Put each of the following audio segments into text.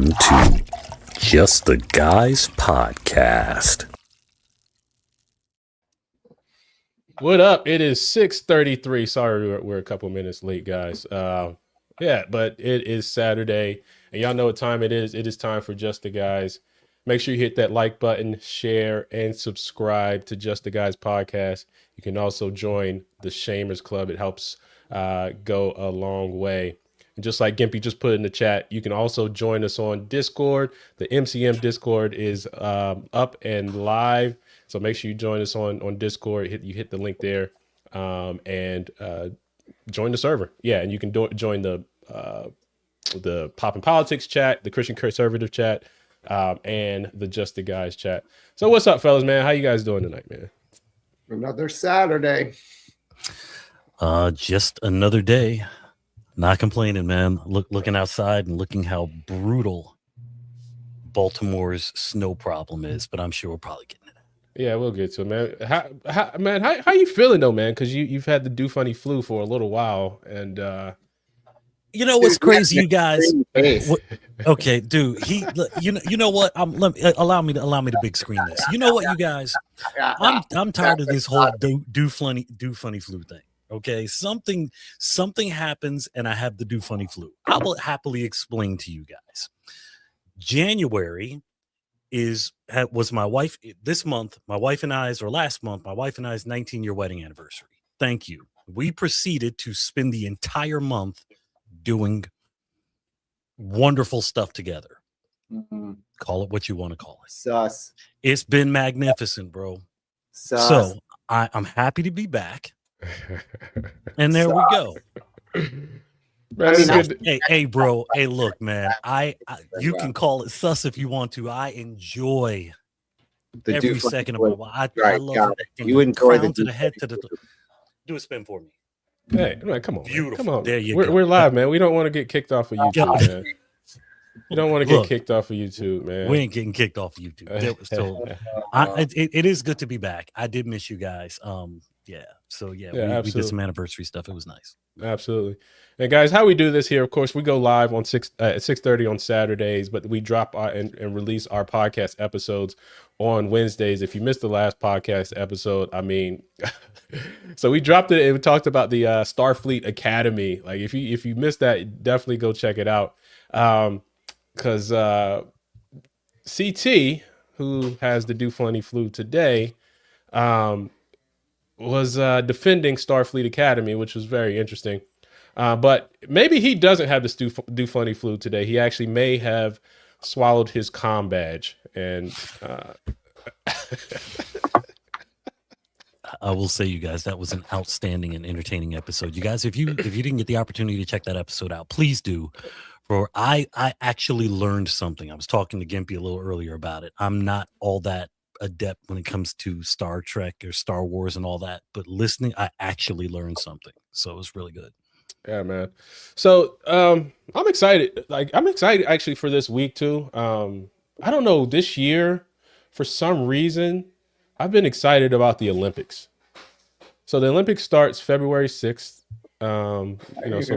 Welcome to Just the Guys Podcast. What up? It is 6:33. Sorry, we're a couple minutes late, guys. But it is Saturday, and y'all know what time it is. It is time for Just the Guys. Make sure you hit that like button, share, and subscribe to Just the Guys Podcast. You can also join the Shamers Club. It helps go a long way. And just like Gimpy just put in the chat, you can also join us on Discord. The MCM Discord is up and live. So make sure you join us on Discord. You hit the link there and join the server. Yeah, and you can join the Pop and Politics chat, the Christian Conservative chat, and the Just the Guys chat. So what's up, fellas, man? How you guys doing tonight, man? Another Saturday. Just another day. Not complaining, man. Looking outside and looking how brutal Baltimore's snow problem is, but I'm sure we're probably getting it. Yeah, we'll get to it, man. How you feeling though, man? Because you've had the do funny flu for a little while, and you know what's crazy, you guys? Okay, dude. You know what? Allow me to big screen this. You know what, you guys? I'm tired of this whole do funny flu thing. Okay, something happens, and I have the do funny flu. I will happily explain to you guys. January was my wife this month. My wife and I's, or last month, my wife and I's 19-year wedding anniversary. Thank you. We proceeded to spend the entire month doing wonderful stuff together. Mm-hmm. Call it what you want to call it. Sus. It's been magnificent, bro. Sus. So I'm happy to be back. And there we go. Hey, bro. Hey, look, man. You can call it sus if you want to. I enjoy every second of my life. I love it. You enjoy the to the head to the. Do a spin for me. Hey, man, come on, beautiful. Come on. There you go. We're live, man. We don't want to get kicked off of YouTube, man. You don't want to get kicked off of YouTube, man. We ain't getting kicked off of YouTube. So it is good to be back. I did miss you guys. We did some anniversary stuff. It was nice. Absolutely. And guys, how we do this here, of course, we go live on 6:30 on Saturdays, but we drop and release our podcast episodes on Wednesdays. If you missed the last podcast episode, I mean, so we dropped it and we talked about the Starfleet Academy. Like if you missed that, definitely go check it out. Because CT, who has the do funny flu today, was defending Starfleet Academy, which was very interesting. But maybe he doesn't have this do funny flu today. He actually may have swallowed his comm badge. And I will say, you guys, that was an outstanding and entertaining episode. You guys, if you didn't get the opportunity to check that episode out, please do. For I actually learned something. I was talking to Gimpy a little earlier about it. I'm not all that adept when it comes to Star Trek or Star Wars and all that, but listening, I actually learned something. So it was really good. Yeah, man. So I'm excited. I'm excited actually for this week too. I don't know, this year, for some reason, I've been excited about the Olympics. So the Olympics starts February 6th. So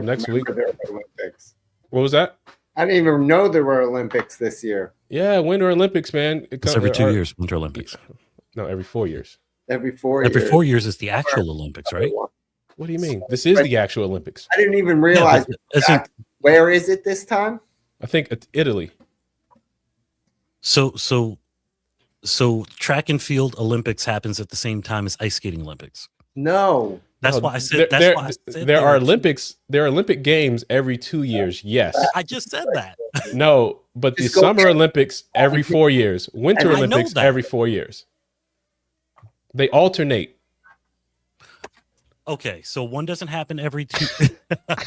next week. Olympics. What was that? I didn't even know there were Olympics this year. Yeah, Winter Olympics, man. It's every 2 years, Winter Olympics. No, every 4 years. Every 4 years. Every 4 years is the actual Olympics, right? What do you mean? This is the actual Olympics. I didn't even realize. Where is it this time? I think it's Italy. So track and field Olympics happens at the same time as ice skating Olympics. No. That's why I said there are Olympics. There are Olympic Games every 2 years. Yes, I just said that. No, but the Summer Olympics every 4 years. Winter Olympics every 4 years. They alternate. Okay, so one doesn't happen every two.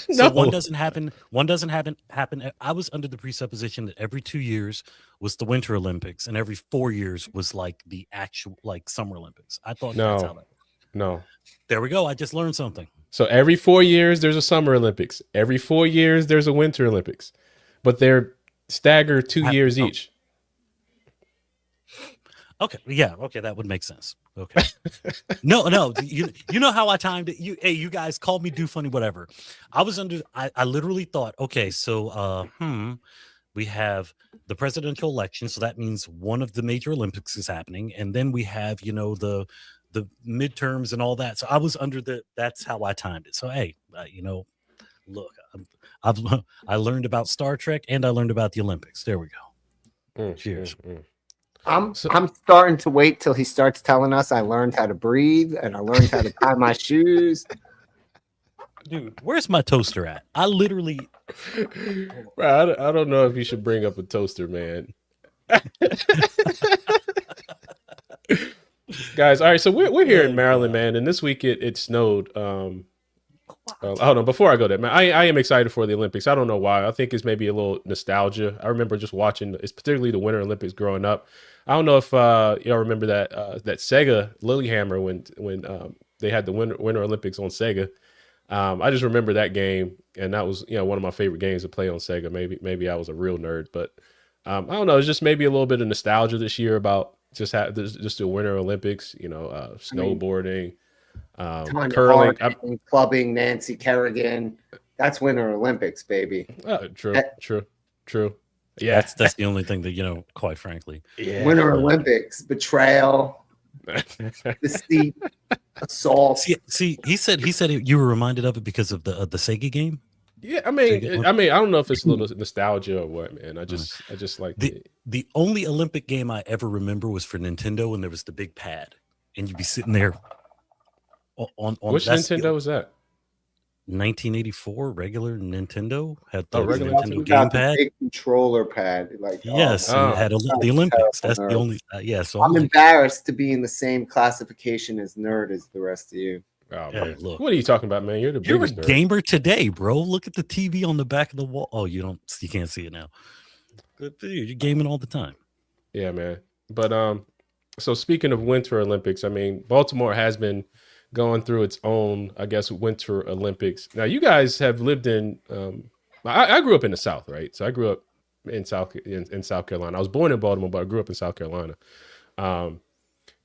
No. So one doesn't happen. I was under the presupposition that every 2 years was the Winter Olympics, and every 4 years was like the actual Summer Olympics. I thought that's how that. No. There we go. I just learned something. So every 4 years there's a Summer Olympics. Every 4 years there's a Winter Olympics, but they're staggered 2 years each. Okay. Yeah. Okay. That would make sense. Okay. No. You know how I timed it? You guys called me do funny, whatever. I literally thought, okay, so we have the presidential election, so that means one of the major Olympics is happening, and then we have the midterms and all that. So I was that's how I timed it. So hey, look, I learned about Star Trek and I learned about the Olympics. There we go. Cheers. I'm starting to wait till he starts telling us I learned how to breathe and I learned how to tie my shoes. Dude, where's my toaster at? I literally Bro, I don't know if you should bring up a toaster, man. Guys, all right, so we're here in Maryland, man, and this week it snowed. Hold on, before I go there, man, I am excited for the Olympics. I don't know why. I think it's maybe a little nostalgia. I remember just watching, it's particularly the Winter Olympics growing up. I don't know if y'all remember that Sega Lilyhammer when they had the Winter Olympics on Sega. I just remember that game, and that was one of my favorite games to play on Sega. Maybe I was a real nerd, but I don't know. It's just maybe a little bit of nostalgia this year about just the Winter Olympics. Snowboarding, curling, clubbing, Nancy Kerrigan. That's Winter Olympics, baby. True. Yeah, that's the only thing that quite frankly. Yeah. Winter Olympics, betrayal, deceit, assault. See, he said you were reminded of it because of the Sega game. Yeah, I mean, I don't know if it's a little nostalgia or what, man. I just like the only Olympic game I ever remember was for Nintendo, and there was the big pad, and you'd be sitting there on which Nintendo was that? 1984 regular Nintendo had the regular Nintendo gamepad, big controller pad. Yes, and it had the Olympics. That's the only. So I'm embarrassed to be in the same classification as nerd as the rest of you. Oh, man. Look, what are you talking about, man? You're a nerd. Gamer today, bro. Look at the TV on the back of the wall. Oh, you can't see it now. Good for you. You're gaming all the time. Yeah, man. But so speaking of Winter Olympics, I mean, Baltimore has been going through its own, I guess, Winter Olympics. Now, you guys have lived in. I grew up in the South, right? So I grew up in South Carolina. I was born in Baltimore, but I grew up in South Carolina.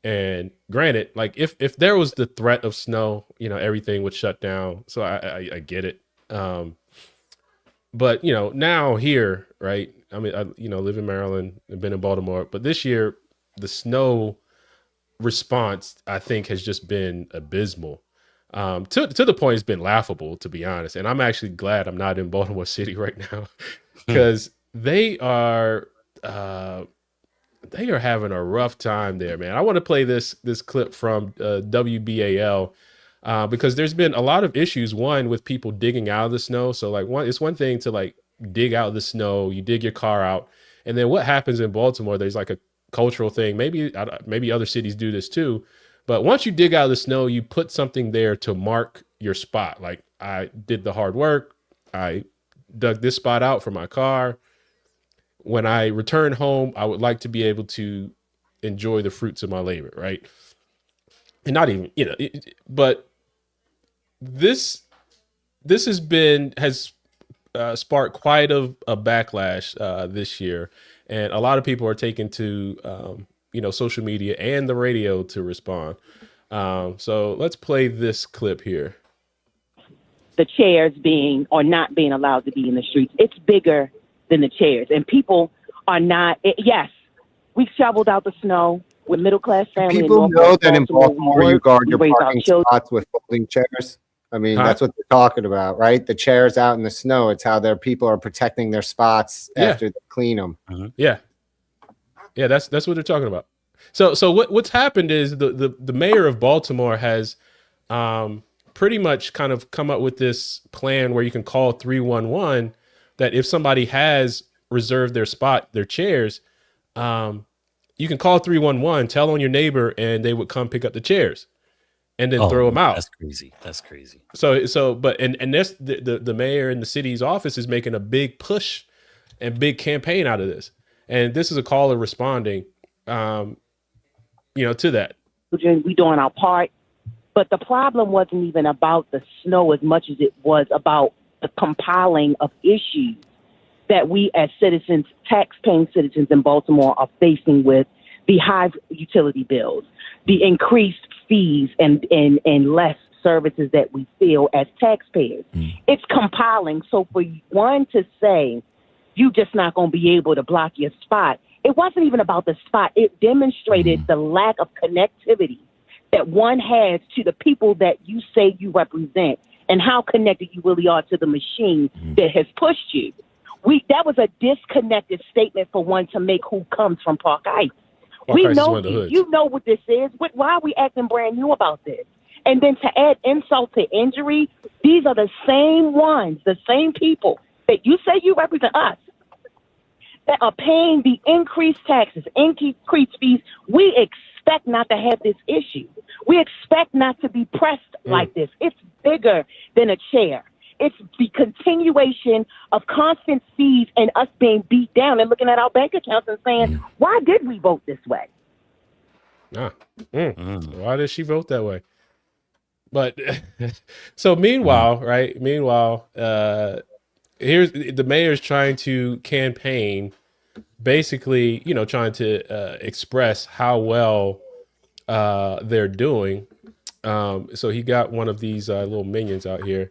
And granted, like if there was the threat of snow, everything would shut down. So I get it. But now here, right? I mean, I live in Maryland and been in Baltimore, but this year the snow response, I think, has just been abysmal. To the point it's been laughable, to be honest. And I'm actually glad I'm not in Baltimore City right now because they are having a rough time there, man. I want to play this clip from WBAL because there's been a lot of issues. One, with people digging out of the snow. So it's one thing to dig out the snow, you dig your car out, and then what happens in Baltimore? There's a cultural thing. Maybe other cities do this too. But once you dig out of the snow, you put something there to mark your spot. Like, I did the hard work. I dug this spot out for my car. When I return home, I would like to be able to enjoy the fruits of my labor, right? And not even, but this has sparked quite a backlash this year. And a lot of people are taking to, social media and the radio to respond. So let's play this clip here. The chairs being or not being allowed to be in the streets. It's bigger than the chairs. And people are not, yes, we've shoveled out the snow with middle-class families. People know that in Baltimore you guard your parking spots with folding chairs. I mean, that's what they're talking about, right? The chairs out in the snow. It's how their people are protecting their spots after they clean them. Mm-hmm. Yeah, that's what they're talking about. So what's happened is the mayor of Baltimore has pretty much kind of come up with this plan where you can call 311. That if somebody has reserved their spot, their chairs, you can call 311, tell on your neighbor, and they would come pick up the chairs. And then throw them out. That's crazy. But that's the mayor in the city's office is making a big push and big campaign out of this. And this is a caller responding, to that. We doing our part, but the problem wasn't even about the snow as much as it was about the compiling of issues that we as citizens, tax-paying citizens in Baltimore, are facing with the high utility bills, the increased fees and less services that we feel as taxpayers. It's compiling. So for one to say you just not going to be able to block your spot. It wasn't even about the spot. It demonstrated the lack of connectivity that one has to the people that you say you represent and how connected you really are to the machine that has pushed you. That was a disconnected statement for one to make who comes from Park Heights. We know you know what this is. Why are we acting brand new about this? And then to add insult to injury, these are the same ones, the same people that you say you represent us, that are paying the increased taxes, increased fees. We expect not to have this issue. We expect not to be pressed like this. It's bigger than a chair. It's the continuation of constant fees and us being beat down and looking at our bank accounts and saying, why did we vote this way? Why did she vote that way? But so meanwhile, right? Meanwhile, here's the mayor's trying to campaign, basically, trying to express how well they're doing. So he got one of these little minions out here.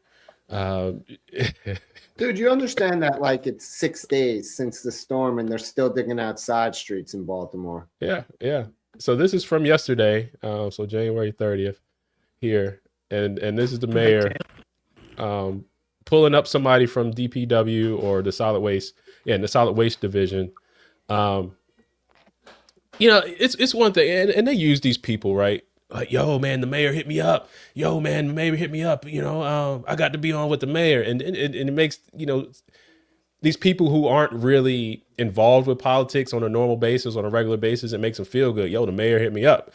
Dude, you understand that it's 6 days since the storm and they're still digging out side streets in Baltimore. Yeah. So this is from yesterday, so January 30th here, and this is the mayor pulling up somebody from DPW or the solid waste, the solid waste division. It's one thing, and they use these people, right? Like, yo, man, the mayor hit me up. Yo, man, the mayor hit me up. I got to be on with the mayor, and it makes these people who aren't really involved with politics on a normal basis, on a regular basis, it makes them feel good. Yo, the mayor hit me up.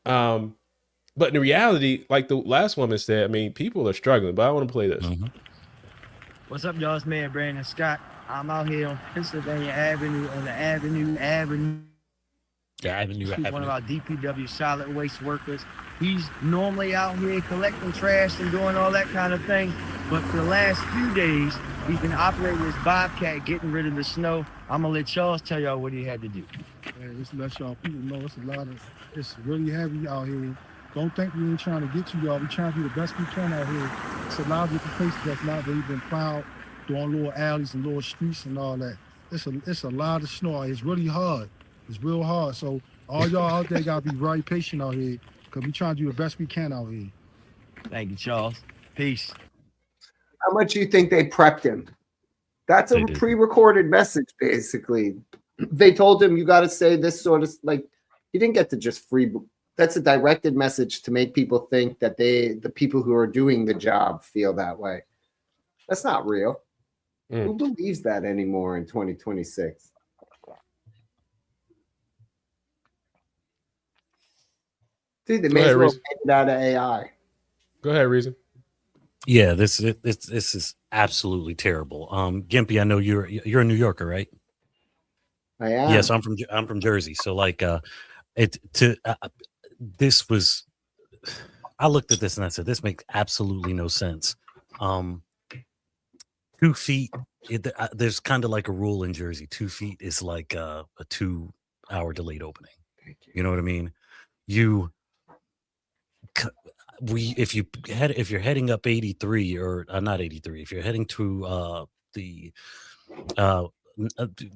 But in reality, like the last woman said, I mean, people are struggling. But I want to play this. What's up, y'all? It's Mayor Brandon Scott. I'm out here on Pennsylvania Avenue on the Avenue. He's one of our DPW solid waste workers. He's normally out here collecting trash and doing all that kind of thing. But for the last few days, he's been operating his Bobcat, getting rid of the snow. I'm going to let Charles tell y'all what he had to do. Just to let y'all people know it's really heavy out here. Don't think we ain't trying to get to y'all. We're trying to do the best we can out here. It's a lot of different places that's not really been plowed, doing little alleys and little streets and all that. It's a lot of snow. It's really hard. It's real hard. So all y'all out there got to be very patient out here because we're trying to do the best we can out here. Thank you, Charles. Peace. How much do you think they prepped him? That's a pre-recorded message, basically. They told him, you got to say this sort of, he didn't get to just free. That's a directed message to make people think that the people who are doing the job feel that way. That's not real. Who believes that anymore in 2026? Dude, they may as well make it out of AI. Go ahead, Reason. Yeah, this is absolutely terrible. Gimpy, I know you're a New Yorker, right? I am. Yes, I'm from Jersey. So this was. I looked at this and I said, this makes absolutely no sense. 2 feet. There's kind of like a rule in Jersey. 2 feet is like a 2-hour delayed opening. You know what I mean? If you're heading up 83 or not 83, if you're heading to the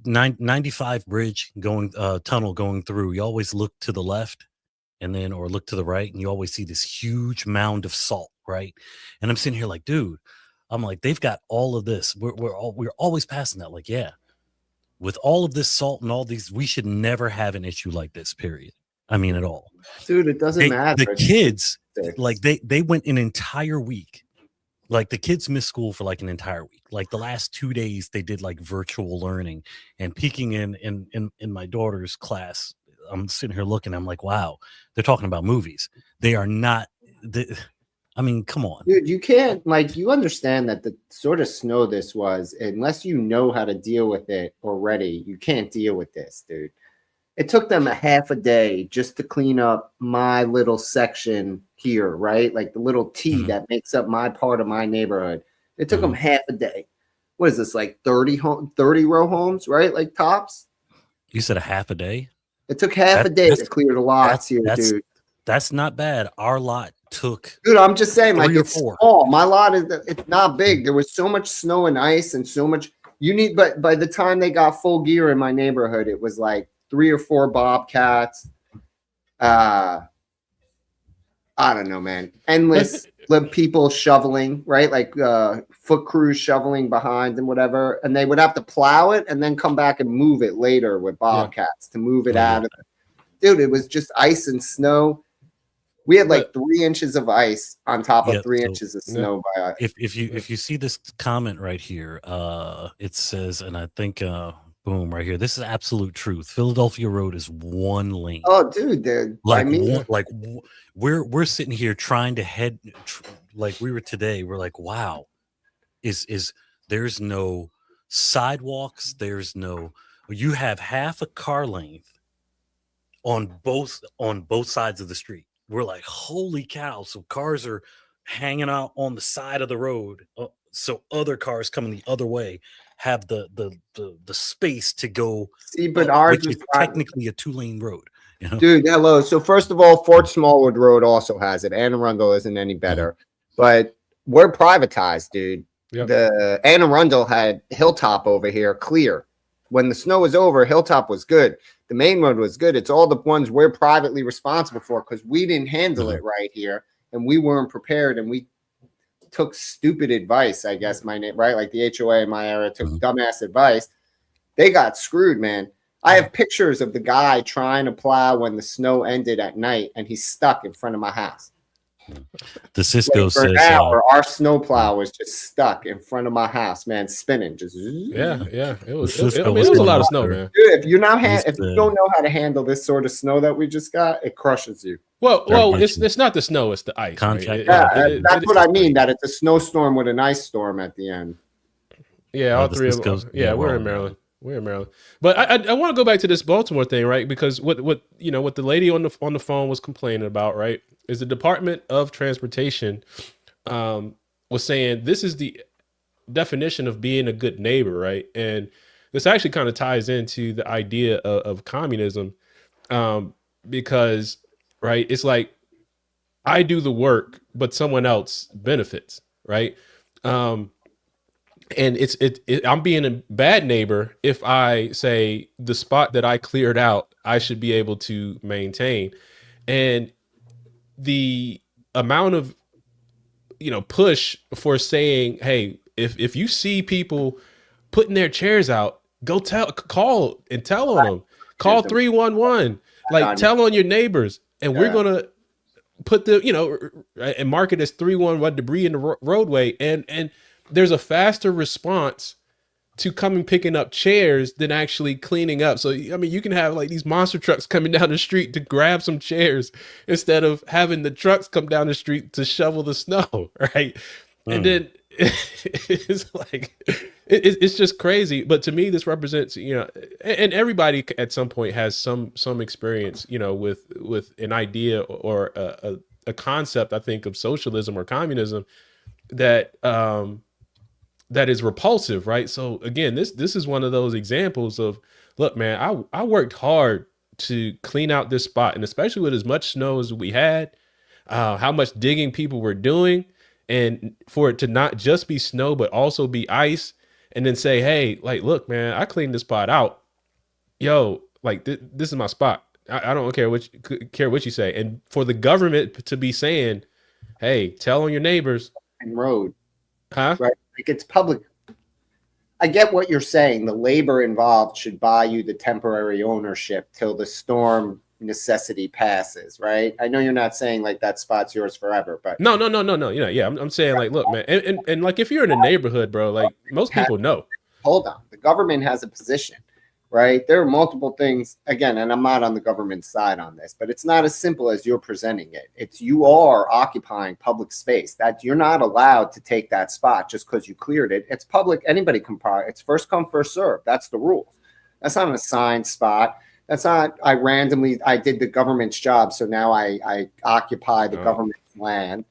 95 bridge going tunnel going through, you always look to the left or look to the right, and you always see this huge mound of salt, right? And I'm sitting here like, dude, I'm like, they've got all of this. We're always passing that. Like, yeah, with all of this salt and all these, we should never have an issue like this, period. I mean, at all. Dude, it doesn't matter. The kids, they went an entire week. Like, the kids missed school for like an entire week. Like, the last 2 days, they did like virtual learning. And peeking in my daughter's class, I'm sitting here looking. I'm like, wow, they're talking about movies. They are not. I mean, come on, dude. You can't you understand that the sort of snow this was, unless you know how to deal with it already, you can't deal with this, dude. It took them a half a day just to clean up my little section here, right? Like the little T that makes up my part of my neighborhood. It took them half a day. What is this, like 30 row homes, right? Like tops? You said a half a day? It took half a day to clear the lots here, dude. That's not bad. Our lot took. Dude, I'm just saying, like, it's 4. small. My lot it's not big. There was so much snow and ice and so much. You need, but by the time they got full gear in my neighborhood, it was like 3 or 4 Bobcats. I don't know, man. Endless people shoveling, right? Like foot crews shoveling behind and whatever. And they would have to plow it and then come back and move it later with Bobcats to move it out of it. Dude, it was just ice and snow. We had like 3 inches of ice on top of 3 inches of snow. By if you see this comment right here, it says, and I think boom, right here. This is absolute truth. Philadelphia Road is 1 lane. Oh, dude, we're sitting here trying to head like we were today. We're like, wow, is there's no sidewalks. There's no. You have half a car length on both sides of the street. We're like, holy cow! So cars are hanging out on the side of the road, so other cars coming the other way have the space to go. See, but ours which is technically a 2-lane road. You know? Dude, hello. So first of all, Fort Smallwood Road also has it. Anne Arundel isn't any better, but we're privatized, dude. Yep. The Anne Arundel had Hilltop over here clear. When the snow was over, Hilltop was good. The main road was good. It's all the ones we're privately responsible for because we didn't handle it right here and we weren't prepared and we took stupid advice, I guess, right? Like the HOA in my era took dumbass advice. They got screwed, man. I have pictures of the guy trying to plow when the snow ended at night and he's stuck in front of my house. The Cisco for says an hour, our snowplow was just stuck in front of my house, man, spinning. Just it was a lot of snow, man. Dude, if you don't know how to handle this sort of snow that we just got, it crushes you. Well, it's not the snow, it's the ice. Right? That's what I mean. That it's a snowstorm with an ice storm at the end. Yeah, all 3 of them. Yeah, we're in Maryland. We're in Maryland. But I want to go back to this Baltimore thing, right? Because what the lady on the phone was complaining about, right, is the Department of Transportation was saying this is the definition of being a good neighbor, right? And this actually kind of ties into the idea of communism because, right, it's like I do the work, but someone else benefits, right? And I'm being a bad neighbor if I say the spot that I cleared out, I should be able to maintain. And the amount of, push for saying, hey, if you see people putting their chairs out, call and tell on them. Call 311, like tell on your neighbors. And we're going to put and mark it as 311 debris in the roadway. And there's a faster response to coming picking up chairs than actually cleaning up. So, I mean, you can have like these monster trucks coming down the street to grab some chairs instead of having the trucks come down the street to shovel the snow, right? And then it's like, it's just crazy. But to me, this represents, and everybody at some point has some experience, with an idea or a concept, I think, of socialism or communism that is repulsive, right? So again, this is one of those examples of, look, man, I worked hard to clean out this spot, and especially with as much snow as we had, how much digging people were doing, and for it to not just be snow but also be ice, and then say, hey, like, look, man, I cleaned this spot out. Yo, like this is my spot. I don't care what you say, and for the government to be saying, hey, tell on your neighbors and road, huh? Right. Like it's public. I get what you're saying. The labor involved should buy you the temporary ownership till the storm necessity passes, right? I know you're not saying like that spot's yours forever, but no. Yeah. I'm saying like, look, man, and like if you're in a neighborhood, bro, like most people know. Hold on, the government has a position, right? There are multiple things, again, and I'm not on the government side on this, but it's not as simple as you're presenting it. It's you are occupying public space. That you're not allowed to take that spot just because you cleared it. It's public. Anybody can park. It's first come, first serve. That's the rules. That's not an assigned spot. That's not, I did the government's job, so now I occupy the government's land.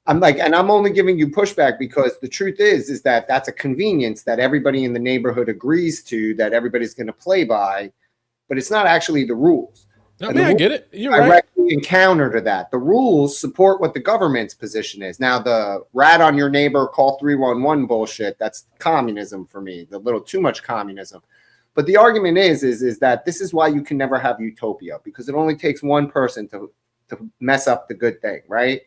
I'm like, and I'm only giving you pushback because the truth is that that's a convenience that everybody in the neighborhood agrees to, that everybody's going to play by, but it's not actually the rules. I mean, I get it. You're right. Directly in counter to that. The rules support what the government's position is. Now, the rat on your neighbor, call 311 bullshit, that's communism for me, the little too much communism. But the argument is that this is why you can never have utopia, because it only takes one person to mess up the good thing, right?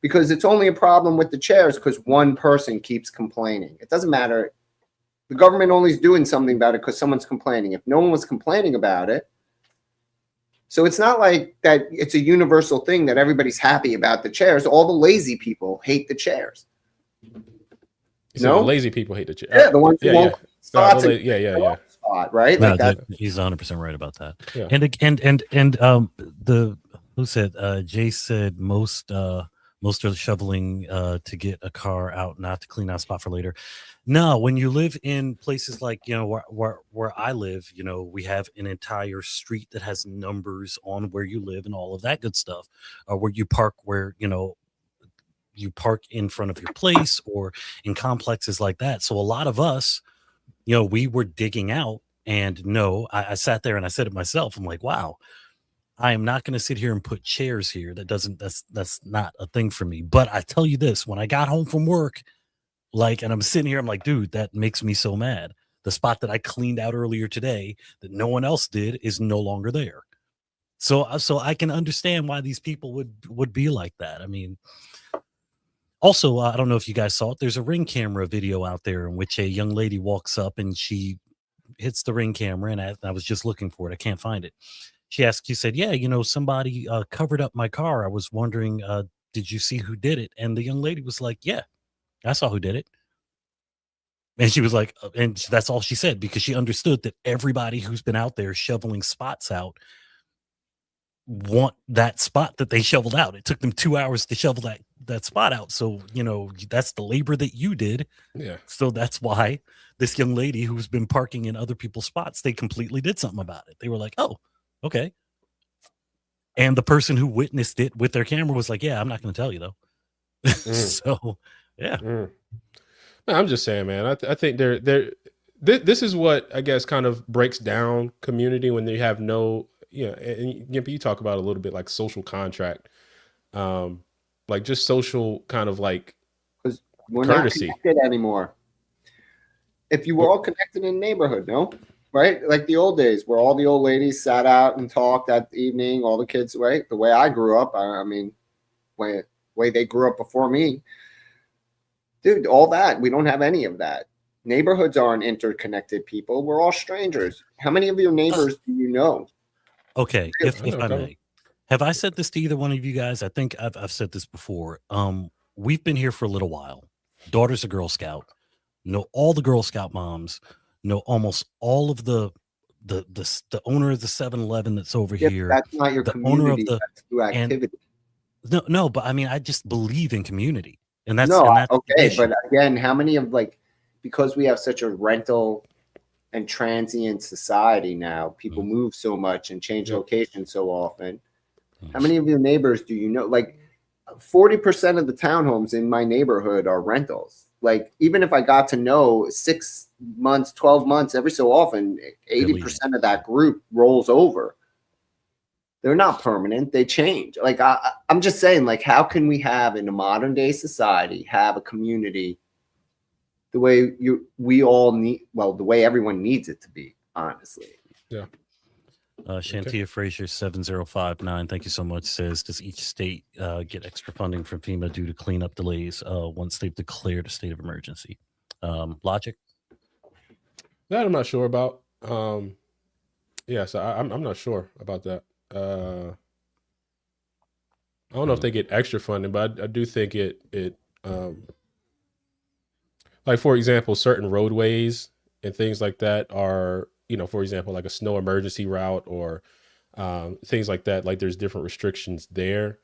Because it's only a problem with the chairs because one person keeps complaining. It doesn't matter. The government only is doing something about it because someone's complaining. If no one was complaining about it, so it's not like that it's a universal thing that everybody's happy about the chairs. All the lazy people hate the chairs. No, lazy people hate the chairs. Yeah, the ones who won't spots. Yeah. Spot, right? No, like that. He's 100% right about that. Yeah. And the who said Jay said most are shoveling to get a car out, not to clean out spot for later. No, when you live in places like, where I live, we have an entire street that has numbers on where you live and all of that good stuff, where you park, where, you park in front of your place or in complexes like that. So a lot of us, we were digging out, and I sat there and I said it myself. I'm like, wow, I am not going to sit here and put chairs here. That's not a thing for me. But I tell you this, when I got home from work, and I'm sitting here, I'm like, dude, that makes me so mad. The spot that I cleaned out earlier today that no one else did is no longer there. So I can understand why these people would be like that. I mean, also, I don't know if you guys saw it. There's a Ring camera video out there in which a young lady walks up and she hits the Ring camera, and I was just looking for it. I can't find it. She said, yeah, somebody covered up my car. I was wondering, did you see who did it? And the young lady was like, yeah, I saw who did it. And she was like, and that's all she said, because she understood that everybody who's been out there shoveling spots out want that spot that they shoveled out. It took them 2 hours to shovel that spot out. So, that's the labor that you did. Yeah. So that's why this young lady who's been parking in other people's spots, they completely did something about it. They were like, oh, okay. And the person who witnessed it with their camera was like, yeah, I'm not going to tell you though. So, yeah. I'm just saying, man, I think this is what I guess kind of breaks down community when they have no, and you talk about a little bit like social contract, like just social kind of like we're courtesy. Not connected anymore. If you were all connected in a neighborhood, no? Right? Like the old days where all the old ladies sat out and talked that evening, all the kids, right? The way I grew up, I mean, way they grew up before me. Dude, all that, we don't have any of that. Neighborhoods aren't interconnected people. We're all strangers. How many of your neighbors do you know? Okay, if I may. Have I said this to either one of you guys? I think I've said this before. We've been here for a little while. Daughter's a Girl Scout. Know all the Girl Scout moms. Know almost all of the owner of the 7-Eleven that's over here. That's not your community. Owner of that's through activity. No, but I mean, I just believe in community. And that's okay. But again, how many of because we have such a rental and transient society now, people move so much and change location so often. How many of your neighbors do you know? Like 40% of the townhomes in my neighborhood are rentals. Like even if I got to know 6 months, 12 months, every so often, 80% of that group rolls over. They're not permanent. They change. Like I'm just saying, like, how can we have in a modern day society have a community the way we all need? Well, the way everyone needs it to be, honestly. Yeah. Shantia Frazier 7059. Thank you so much. Says, does each state get extra funding from FEMA due to cleanup delays once they've declared a state of emergency? Logic? That I'm not sure about. So I'm not sure about that. I don't know if they get extra funding, but I do think it like, for example, certain roadways and things like that are, for example, like a snow emergency route or things like that. Like there's different restrictions there.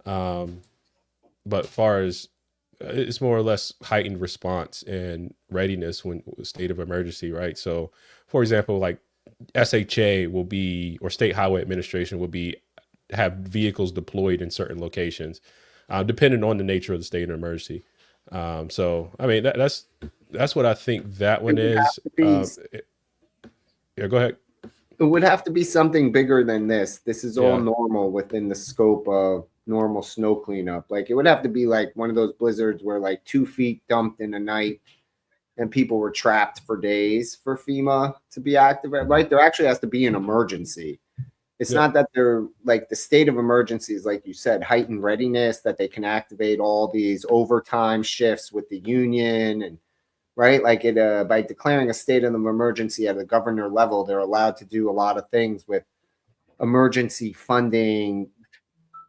But far as it's more or less heightened response and readiness when state of emergency, right? So, for example, like SHA will be, or State Highway Administration will have vehicles deployed in certain locations, depending on the nature of the state of emergency. So, I mean, that's what I think that one is. Yeah, go ahead. It would have to be something bigger than this. This is all Yeah. normal within the scope of normal snow cleanup. Like it would have to be like one of those blizzards where like 2 feet dumped in a night and people were trapped for days for FEMA to be active. Right? There actually has to be an emergency. It's not that they're like the state of emergency is, like you said, heightened readiness that they can activate all these overtime shifts with the union and right. Like it by declaring a state of emergency at a governor level, they're allowed to do a lot of things with emergency funding,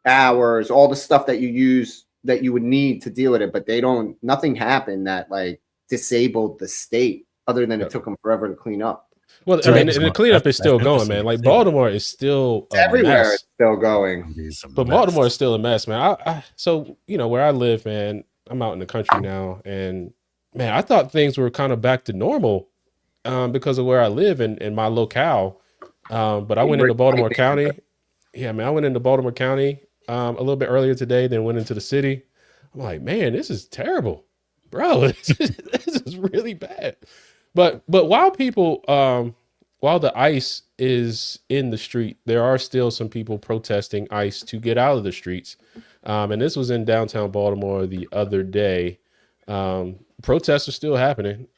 hours, all the stuff that you use that you would need to deal with it. But they don't, nothing happened that like disabled the state other than it took them forever to clean up. Well, I mean, and the cleanup is still going, man. Like Baltimore is still everywhere. Mess. It's still going, but Baltimore is still a mess, man. So where I live, man, I'm out in the country now, and man, I thought things were kind of back to normal because of where I live in my locale. But I went into Baltimore County. Yeah, man, I went into Baltimore County a little bit earlier today, then went into the city. I'm like, man, this is terrible, bro. This is really bad. But while people, while the ICE is in the street, there are still some people protesting ICE to get out of the streets. And this was in downtown Baltimore the other day. Protests are still happening.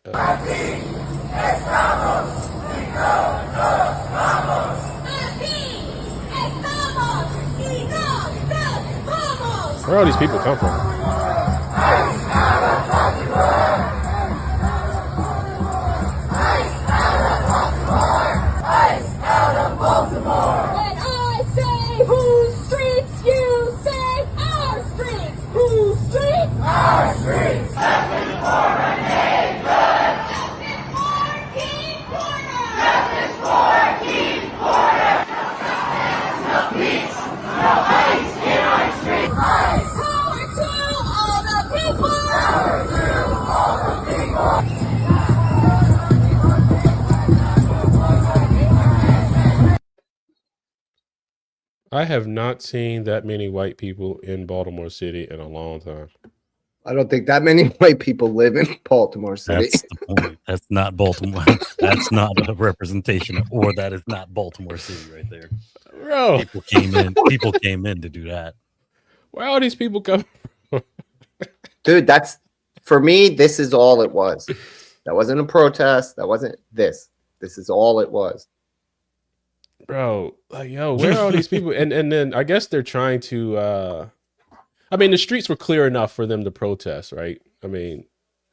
Where all these people come from? When I say whose streets, you say our streets. Whose streets? Our streets. Justice for a neighborhood. Justice for King Porter. Justice for King Porter. No peace, no ice in our streets. Power to all the people. Power to all the people. I have not seen that many white people in Baltimore City in a long time. I don't think that many white people live in Baltimore City. That's the point. That's not Baltimore. That's not a representation, or that is not Baltimore City right there. Bro, People came in to do that. Where all these people come from? Dude, that's for me. This is all it was. That wasn't a protest. That wasn't this. This is all it was. Bro, like, yo, where are all these people? And then I guess they're trying to I mean, the streets were clear enough for them to protest, right? I mean,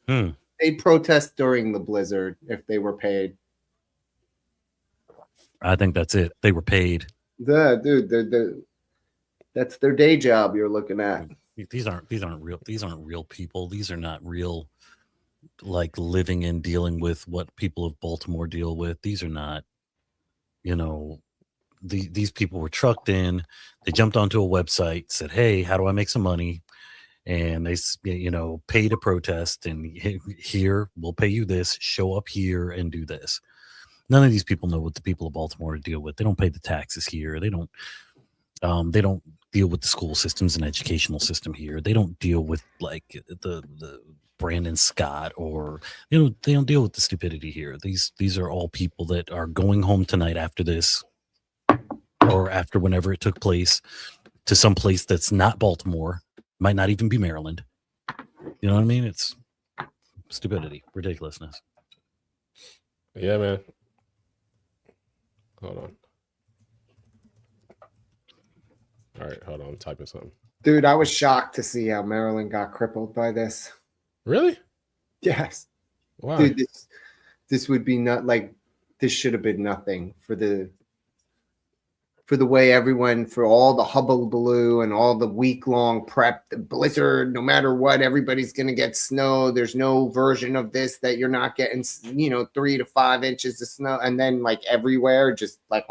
they'd protest during the blizzard if they were paid. I think that's it. They were paid. That's their day job you're looking at. These aren't real people. These are not real, like, living and dealing with what people of Baltimore deal with. These are not, these people were trucked in. They jumped onto a website, said, hey, how do I make some money? And they, paid a protest, and here, we'll pay you this, show up here and do this. None of these people know what the people of Baltimore deal with. They don't pay the taxes here. They don't deal with the school systems and educational system here. They don't deal with like the Brandon Scott, or they don't deal with the stupidity here. These are all people that are going home tonight after this, or after whenever it took place, to some place that's not Baltimore, might not even be Maryland. You know what I mean? It's stupidity, ridiculousness. Yeah, man. Hold on. All right, hold on. I'm typing something. Dude, I was shocked to see how Maryland got crippled by this. Really? Yes. Wow. Dude, this would be not like, this should have been nothing for the way everyone, for all the hullabaloo and all the week-long prep, the blizzard, no matter what, everybody's going to get snow. There's no version of this that you're not getting, 3 to 5 inches of snow. And then like everywhere, just like,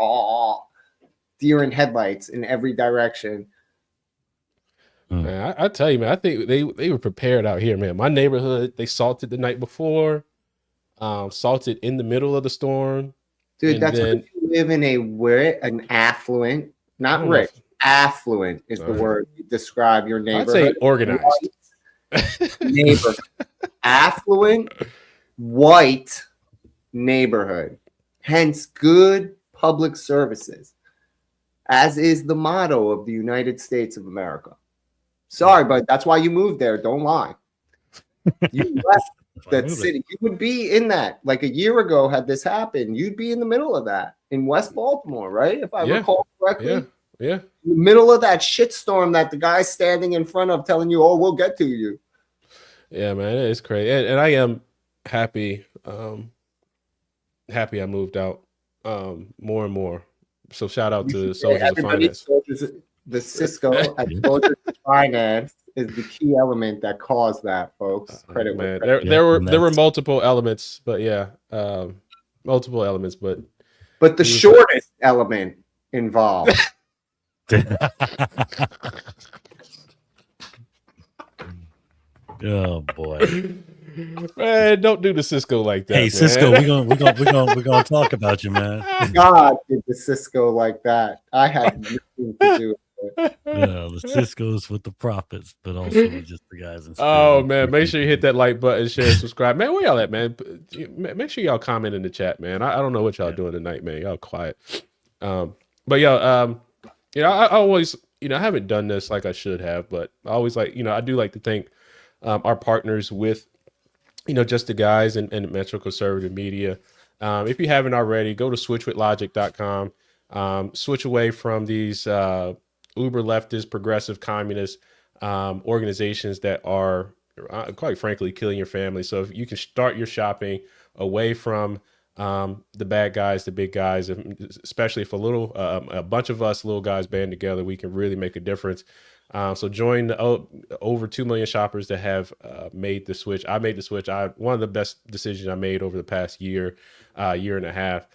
deer in headlights in every direction. Man, I tell you, man, I think they were prepared out here, man. My neighborhood, they salted the night before, salted in the middle of the storm. Dude, that's when you live in an affluent, not rich, affluent is the word to describe your neighborhood. I'd say organized. Neighborhood. Affluent, white neighborhood. Hence, good public services, as is the motto of the United States of America. Sorry, but that's why you moved there. Don't lie. You left that city. You would be in that. Like a year ago, had this happened, you'd be in the middle of that in West Baltimore, right? If I recall correctly. Yeah. In the middle of that shitstorm that the guy's standing in front of telling you, oh, we'll get to you. Yeah, man, it's crazy. And I am happy. Happy I moved out more and more. So shout out to Soldiers of Finance. The Cisco and Soldiers of Finance is the key element that caused that, folks. Credit, man. There were multiple elements, but multiple elements, but the shortest element involved. Oh boy. Man, don't do the Cisco like that. Hey, man. Cisco, we're gonna talk about you, man. God did the Cisco like that. I had nothing to do with it. Yeah, the Cisco's with the profits, but also just the guys in spirit. Oh man, make sure you hit that like button, share, subscribe. Man, where y'all at, man? Make sure y'all comment in the chat, man. I don't know what y'all doing tonight, man. Y'all quiet. But yo, I always, I haven't done this like I should have, but I always like, I do like to thank our partners with, just the guys and Metro Conservative Media. If you haven't already, go to switchwithlogic.com. Switch away from these uber leftist, progressive, communist organizations that are, quite frankly, killing your family. So if you can start your shopping away from the bad guys, the big guys, especially if a bunch of us little guys band together, we can really make a difference. So join the over 2 million shoppers that have made the switch. I made the switch. One of the best decisions I made over the past year and a half.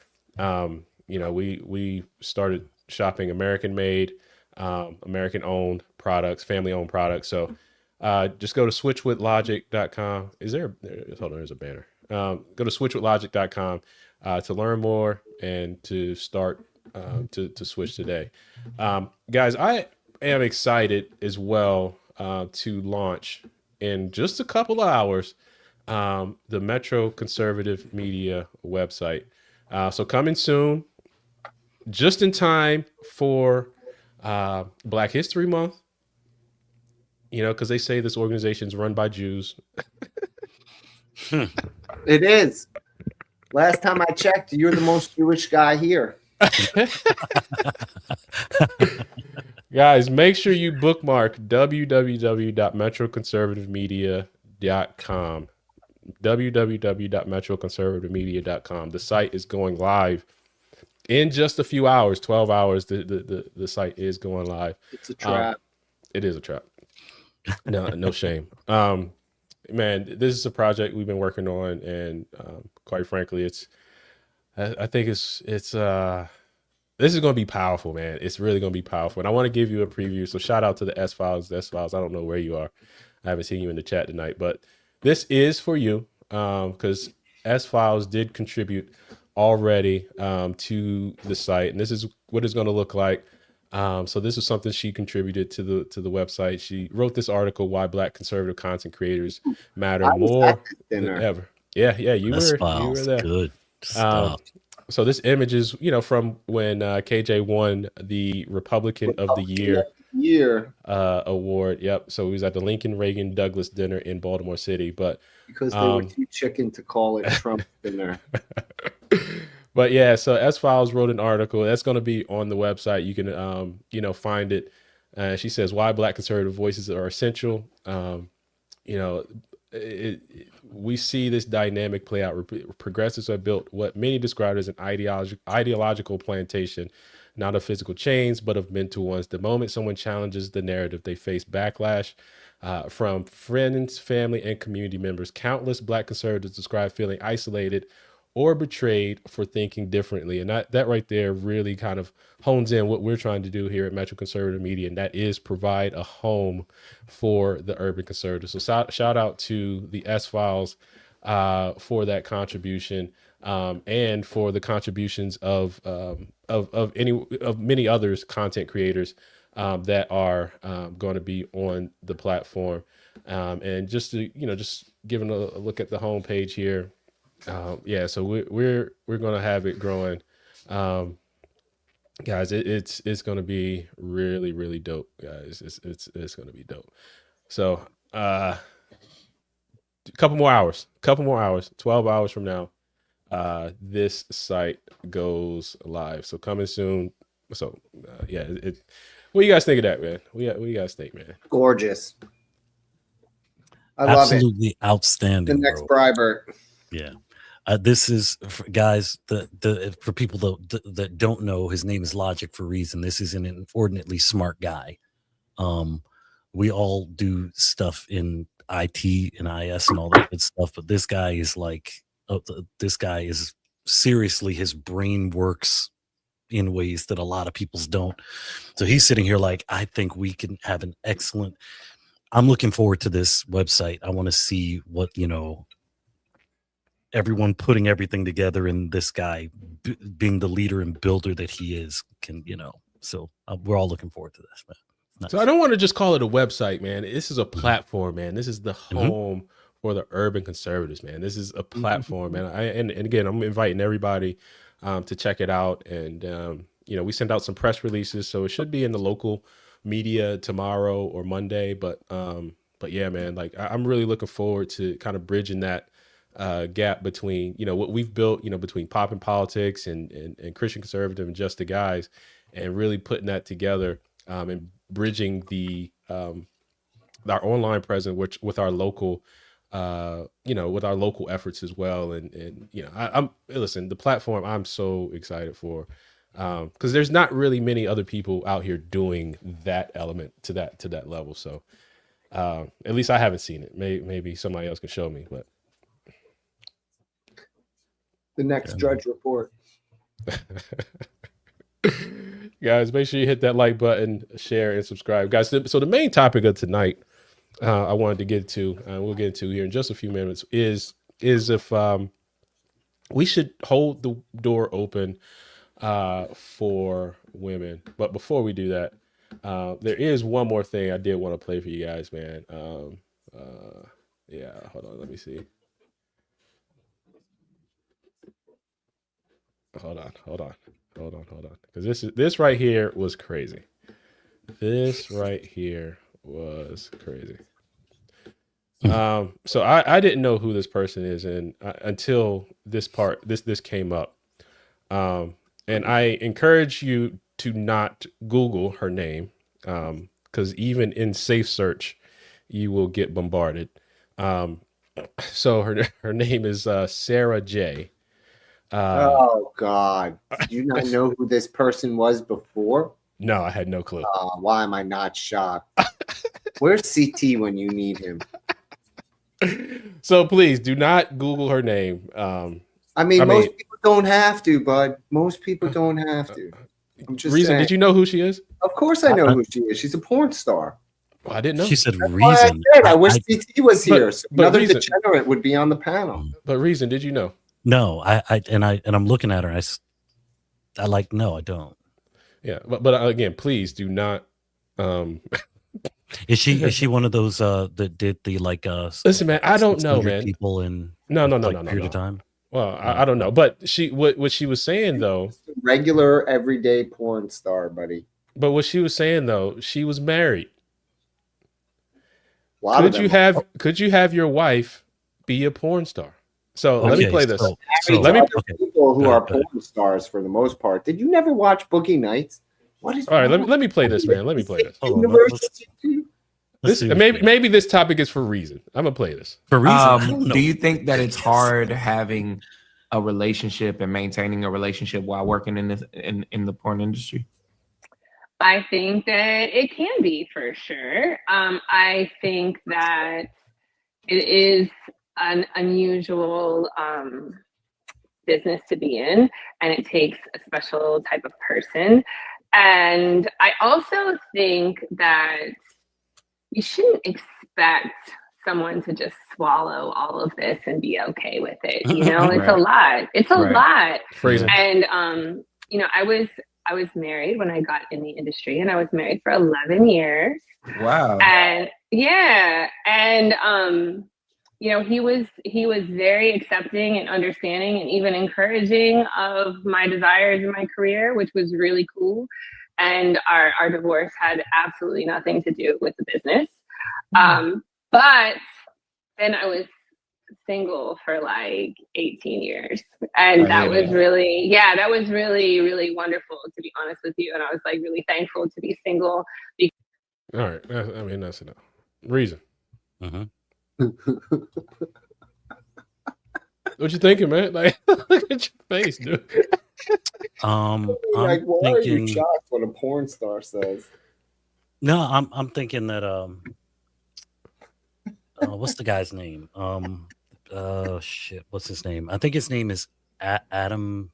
We started shopping American made, American owned products, family owned products. So just go to switchwithlogic.com. Hold on, there's a banner. Go to switchwithlogic.com to learn more and to start to switch today. Guys, I am excited as well to launch in just a couple of hours the Metro Conservative Media website. So coming soon, just in time for Black History Month, because they say this organization is run by Jews. It is. Last time I checked, you're the most Jewish guy here. Guys, make sure you bookmark www.metroconservativemedia.com. www.metroconservativemedia.com. The site is going live in just a few hours, 12 hours. The site is going live. It's a trap. It is a trap. No shame. Man, this is a project we've been working on, and quite frankly, I think this is going to be powerful, man. It's really going to be powerful. And I want to give you a preview. So shout out to the S-Files. The S-Files, I don't know where you are. I haven't seen you in the chat tonight, but this is for you because S-Files did contribute already to the site. And this is what it's going to look like. So this is something she contributed to the website. She wrote this article, Why Black Conservative Content Creators Matter More Than Ever. Yeah, you were there. Good stuff. So this image is, from when KJ won the Republican of the Year award. Yep. So he was at the Lincoln Reagan Douglas dinner in Baltimore City, but because they were too chicken to call it Trump dinner. But yeah, so S-Files wrote an article that's going to be on the website. You can, find it. She says why Black conservative voices are essential. We see this dynamic play out. Progressives have built what many describe as an ideological plantation, not of physical chains, but of mental ones. The moment someone challenges the narrative, they face backlash from friends, family, and community members. Countless Black conservatives describe feeling isolated or betrayed for thinking differently. And that right there really kind of hones in what we're trying to do here at Metro Conservative Media, and that is provide a home for the urban conservatives. So shout out to the S-Files for that contribution and for the contributions of many others content creators that are going to be on the platform. And just to, just giving a look at the homepage here. So we're going to have it growing. guys, it's going to be really, really dope, guys. It's going to be dope. So, a couple more hours, 12 hours from now, this site goes live. So coming soon. So, yeah, what do you guys think of that, man? What do you guys think, man? Gorgeous. I Absolutely love it. outstanding. The next bro. Bribert. Yeah. This is guys. For people that don't know, his name is Logic for a reason. This is an inordinately smart guy. We all do stuff in IT and IS and all that good stuff, but this guy is like, this guy is seriously, his brain works in ways that a lot of people's don't. So he's sitting here like, I think we can have an excellent. I'm looking forward to this website. I want to see what everyone putting everything together, and this guy being the leader and builder that he is can, so we're all looking forward to this, man. Nice. So I don't want to just call it a website, man. This is a platform, man. This is the home for the urban conservatives, man. This is a platform, man. And again, I'm inviting everybody to check it out. And we send out some press releases, so it should be in the local media tomorrow or Monday. But yeah, man, like I'm really looking forward to kind of bridging that gap between what we've built between pop and politics and Christian conservative and just the guys, and really putting that together and bridging the our online presence with our local with our local efforts as well. And listen, the platform I'm so excited for, because there's not really many other people out here doing that element to that level. So at least I haven't seen it. Maybe somebody else can show me, but the next Drudge Report. Guys, make sure you hit that like button, share, and subscribe, guys. So the main topic of tonight, I wanted to get to, we'll get to here in just a few minutes, is if we should hold the door open for women. But before we do that, there is one more thing I did want to play for you guys, man. Yeah, hold on, let me see. Hold on. Because this right here was crazy. So I didn't know who this person is, and until this came up. And I encourage you to not Google her name, because even in safe search, you will get bombarded. So her name is Sarah J. Oh God! Did you not know who this person was before? No, I had no clue. Why am I not shocked? Where's CT when you need him? So please do not Google her name. I mean, most people don't have to, bud. Most people don't have to. I'm just Reason, saying. did you know who she is? Of course I know who she is. She's a porn star. Well, I didn't know. She said That's Reason. why I wish CT was here. So but another Reason, degenerate would be on the panel. But Reason, did you know? No, I'm looking at her. No, I don't. Yeah, but again, please do not. Is she one of those that did the Listen, man, I don't know, man. People in no period of time. Well, I don't know, but what she was saying though, regular everyday porn star, buddy. But what she was saying though, she was married. Could you have your wife be a porn star? So let me play this. People who are porn stars for the most part. Did you never watch Boogie Nights? What is? All right, let me play this, man. Let me play this. Maybe this topic is for Reason. I'm gonna play this for Reason. Do you think that it's hard having a relationship and maintaining a relationship while working in the porn industry? I think that it can be, for sure. I think that it is an unusual business to be in, and it takes a special type of person. And I also think that you shouldn't expect someone to just swallow all of this and be okay with it. You know, it's a lot. It's a lot. Phrasing. And I was married when I got in the industry, and I was married for 11 years. Wow. And yeah. And he was very accepting and understanding and even encouraging of my desires in my career, which was really cool. And our divorce had absolutely nothing to do with the business. But then I was single for like 18 years. And that was really, really wonderful, to be honest with you. And I was like really thankful to be single. All right. I mean, that's enough. Reason. What you thinking, man? Like, look at your face, dude. Like, why are you shocked when a porn star says? No, I'm thinking that what's the guy's name? Shit, what's his name? I think his name is Adam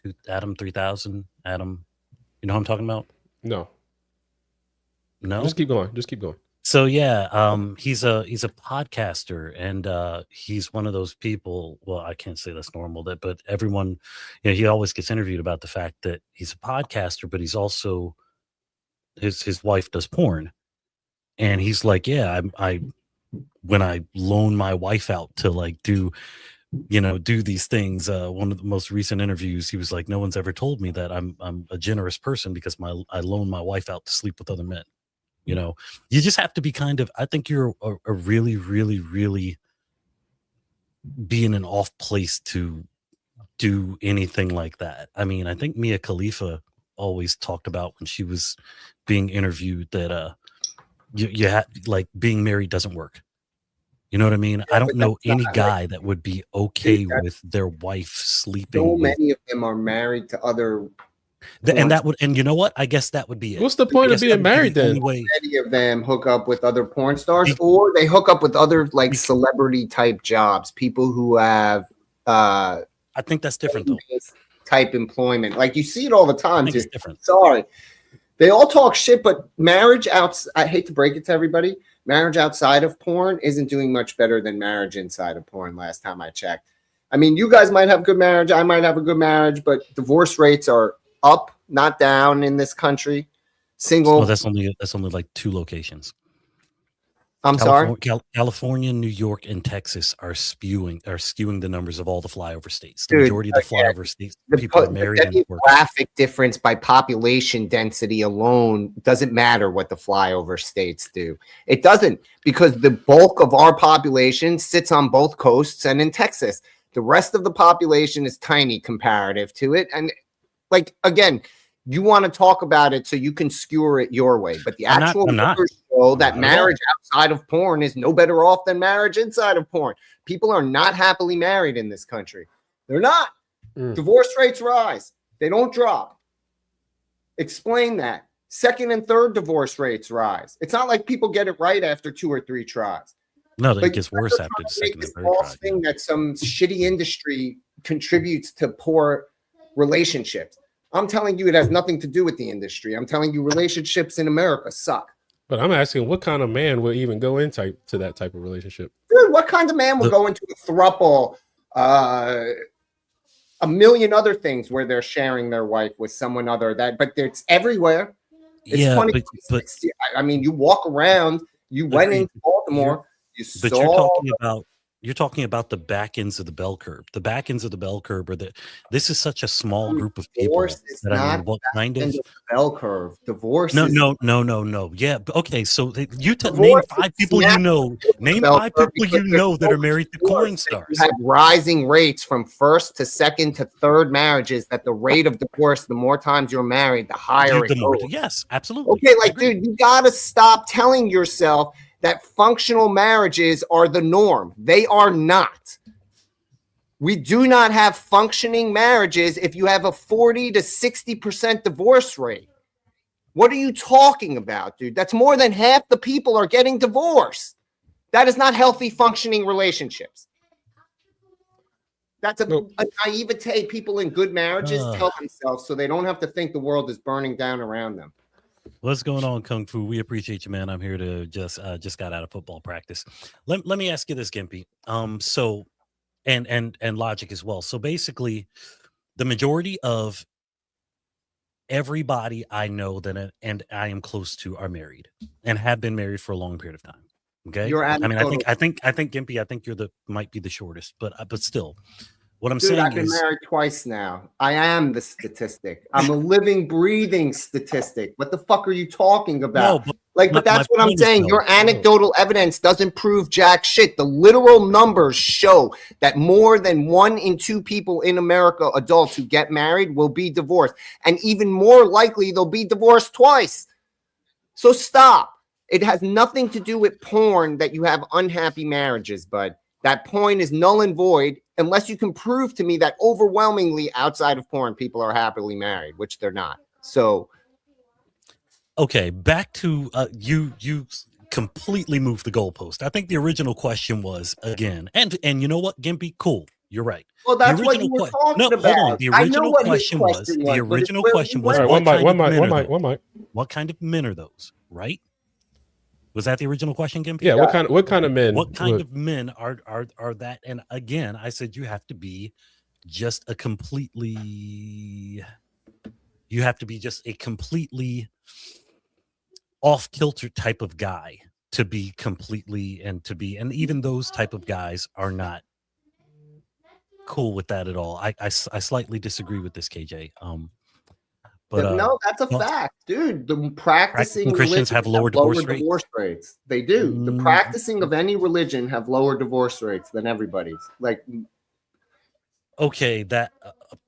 3000. Adam, you know who I'm talking about? No. No. Just keep going. So yeah, he's a podcaster, and he's one of those people. Well, I can't say that's normal, but everyone, he always gets interviewed about the fact that he's a podcaster, but he's also his wife does porn, and he's like, yeah, I when I loan my wife out to like do these things. One of the most recent interviews, he was like, no one's ever told me that I'm a generous person because I loan my wife out to sleep with other men. You just have to be I think you're a really, really, really be in an off place to do anything like that. I mean, I think Mia Khalifa always talked about when she was being interviewed that you had like being married doesn't work. You know what I mean? Yeah, I don't know any guy that would be okay with their wife sleeping. So many of them are married to other. And you know what? I guess that would be it. What's the point of being married then? Many of them hook up with other porn stars, or they hook up with other like celebrity type jobs. People who have I think that's different though. Type employment. Like you see it all the time. It's different. Sorry. They all talk shit, but marriage I hate to break it to everybody. Marriage outside of porn isn't doing much better than marriage inside of porn last time I checked. I mean, you guys might have good marriage. I might have a good marriage, but divorce rates are up, not down in this country. Single. Oh, that's only like 2 locations. Sorry. California, New York, and Texas are skewing the numbers of all the flyover states. The majority of the flyover states, people are married. The demographic difference by population density alone doesn't matter what the flyover states do. It doesn't, because the bulk of our population sits on both coasts and in Texas. The rest of the population is tiny comparative to it. And like, again, you want to talk about it so you can skewer it your way. But the actual numbers show that marriage outside of porn is no better off than marriage inside of porn. People are not happily married in this country. They're not. Divorce rates rise. They don't drop. Explain that. Second and third divorce rates rise. It's not like people get it right after 2 or 3 tries. No, it gets worse after the second and third try. Thing that some shitty industry contributes to poor relationships. I'm telling you, it has nothing to do with the industry. I'm telling you, relationships in America suck. But I'm asking, what kind of man will even go into that type of relationship? Dude, what kind of man will go into a throuple, a million other things where they're sharing their wife with someone other but it's everywhere. It's but I mean, you walk around, you went into Baltimore, you're talking about the back ends of the bell curve. The back ends of the bell curve are this is such a small group of people. Divorce is not what kind of bell curve. Divorce. No. Yeah. Okay. So name 5 people you know. Name 5 people you know that are married to porn stars. You have rising rates from first to second to third marriages. That the rate of divorce, the more times you're married, the higher it goes. Yes, absolutely. Okay, like, dude, you gotta stop telling yourself that functional marriages are the norm. They are not. We do not have functioning marriages if you have a 40 to 60% divorce rate. What are you talking about, dude? That's more than half the people are getting divorced. That is not healthy, functioning relationships. That's a naivete people in good marriages tell themselves so they don't have to think the world is burning down around them. What's going on, Kung Fu? We appreciate you, man. I'm here to just got out of football practice. Let me ask you this, Gimpy. So and Logic as well. So basically, the majority of everybody I know and I am close to are married and have been married for a long period of time. Okay. Your I mean, anecdotal. I think Gimpy, I think might be the shortest, but still, what I'm Dude, saying I've been is, married twice now. I am the statistic. I'm a living, breathing statistic. What the fuck are you talking about? no, but But that's what I'm point is, saying. though, Your anecdotal evidence doesn't prove jack shit. The literal numbers show that more than 1 in 2 people in America, adults who get married, will be divorced. And even more likely, they'll be divorced twice. So stop. It has nothing to do with porn that you have unhappy marriages, bud. That point is null and void unless you can prove to me that overwhelmingly outside of porn, people are happily married, which they're not. So, okay, back to you completely moved the goalpost. I think the original question was again, and you know what, Gimpy, cool. You're right. well, that's what you were talking about. Hold on. The I know original what question was, the original question was, All right, one mic. what kind of men are those, right? Was that the original question, Gimpy? Yeah, what kind of men? What kind of men are that? And again, I said you have to be just a completely off kilter type of guy to be and even those type of guys are not cool with that at all. I slightly disagree with this, KJ. But no, that's a fact, dude. The practicing Christians have lower divorce rates. They do. The practicing of any religion have lower divorce rates than everybody's. Like, okay, that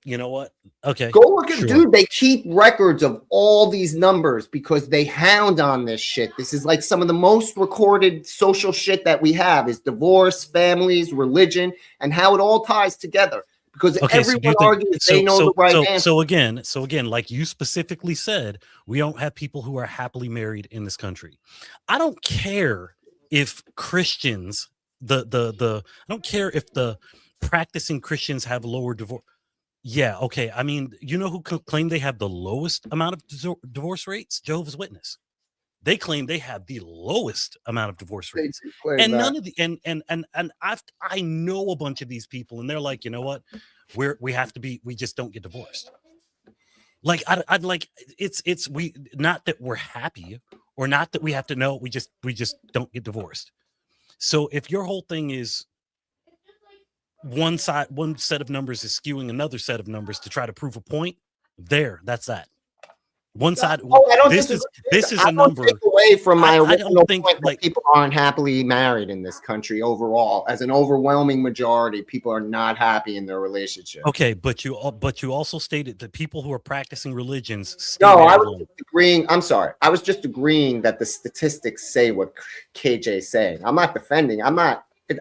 you know what? Okay, go look at, dude. They keep records of all these numbers because they hound on this shit. This is like some of the most recorded social shit that we have is divorce, families, religion, and how it all ties together. Because everyone argues they know the right answer. So again, like you specifically said, we don't have people who are happily married in this country. I don't care if Christians, I don't care if the practicing Christians have lower divorce. Yeah, okay. I mean, you know who claim they have the lowest amount of divorce rates? Jehovah's Witness. They claim they have the lowest amount of divorce rates, and none of the and I know a bunch of these people, and they're like, you know what, we just don't get divorced. Like I'd like it's we not that we're happy or not that we have to know, we just don't get divorced. So if your whole thing is one set of numbers is skewing another set of numbers to try to prove a point, that's that. One side. This is a number. Take away from my original point that people aren't happily married in this country overall. As an overwhelming majority, people are not happy in their relationship. Okay, but you also stated that people who are practicing religions. No, I was just agreeing. I'm sorry. I was just agreeing that the statistics say what KJ is saying. I'm not defending. I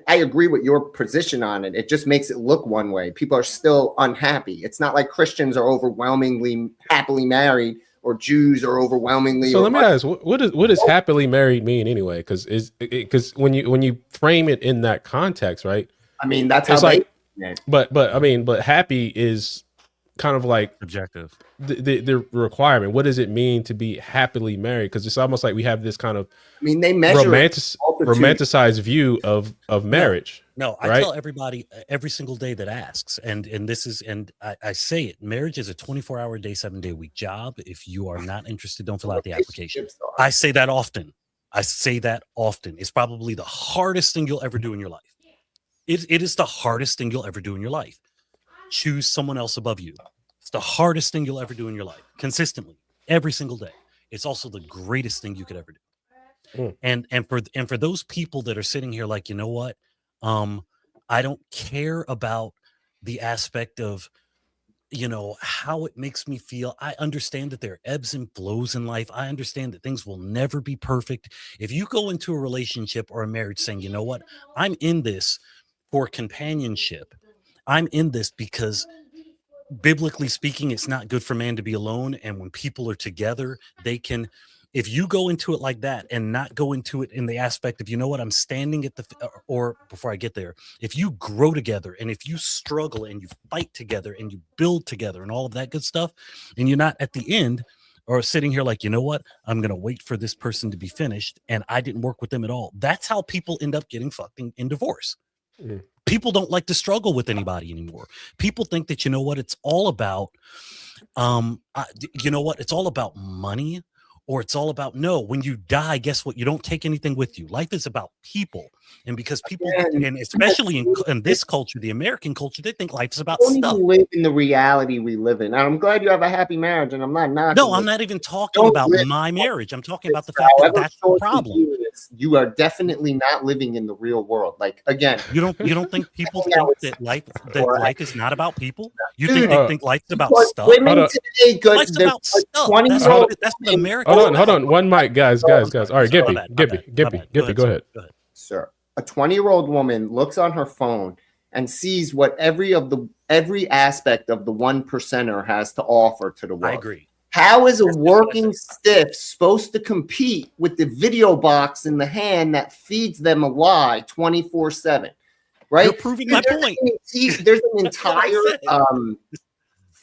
agree with your position on it. It just makes it look one way. People are still unhappy. It's not like Christians are overwhelmingly happily married. Or Jews are overwhelmingly. So let me ask, what does happily married mean anyway? Because when you frame it in that context, right? I mean, that's how they. But happy is kind of like objective. The requirement. What does it mean to be happily married? Because it's almost like we have this kind of. I mean, they measure romanticized view of marriage. No, I tell everybody every single day that asks, and this is, and I say it, marriage is a 24-hour day, 7-day a week job. If you are not interested, don't fill out the application. I say that often. It's probably the hardest thing you'll ever do in your life. It is the hardest thing you'll ever do in your life. Choose someone else above you. It's the hardest thing you'll ever do in your life, consistently, every single day. It's also the greatest thing you could ever do. And for those people that are sitting here like, you know what? I don't care about the aspect of, you know, how it makes me feel. I understand that there are ebbs and flows in life. I understand that things will never be perfect. If you go into a relationship or a marriage saying, you know what, I'm in this for companionship. I'm in this because biblically speaking, it's not good for man to be alone. And when people are together, they can. If you go into it like that and not go into it in the aspect of, you know what, I'm standing at or before I get there, if you grow together and if you struggle and you fight together and you build together and all of that good stuff, and you're not at the end or sitting here like, you know what, I'm going to wait for this person to be finished and I didn't work with them at all. That's how people end up getting fucking in divorce. People don't like to struggle with anybody anymore. People think that, you know what, it's all about, it's all about money. or it's all about no. When you die, guess what? You don't take anything with you. Life is about people, and because people, and especially in this culture, the American culture, they think life is about don't stuff. even live in the reality we live in. And I'm glad you have a happy marriage, and I'm not knocking. No, I'm not even talking about my marriage. I'm talking about the fact that that's the problem. You are definitely not living in the real world. Like, again, you don't think people think that life is not about people? You think they think life's about stuff? Women today, life's about stuff. That's what America. Hold on. One mic, guys. All right, Gippy, go ahead. Sir, a 20-year-old woman looks on her phone and sees what every aspect of the 1%er has to offer to the world. I agree. How is a working stiff supposed to compete with the video box in the hand that feeds them a lie 24/7? Right? You're proving my point. There's an entire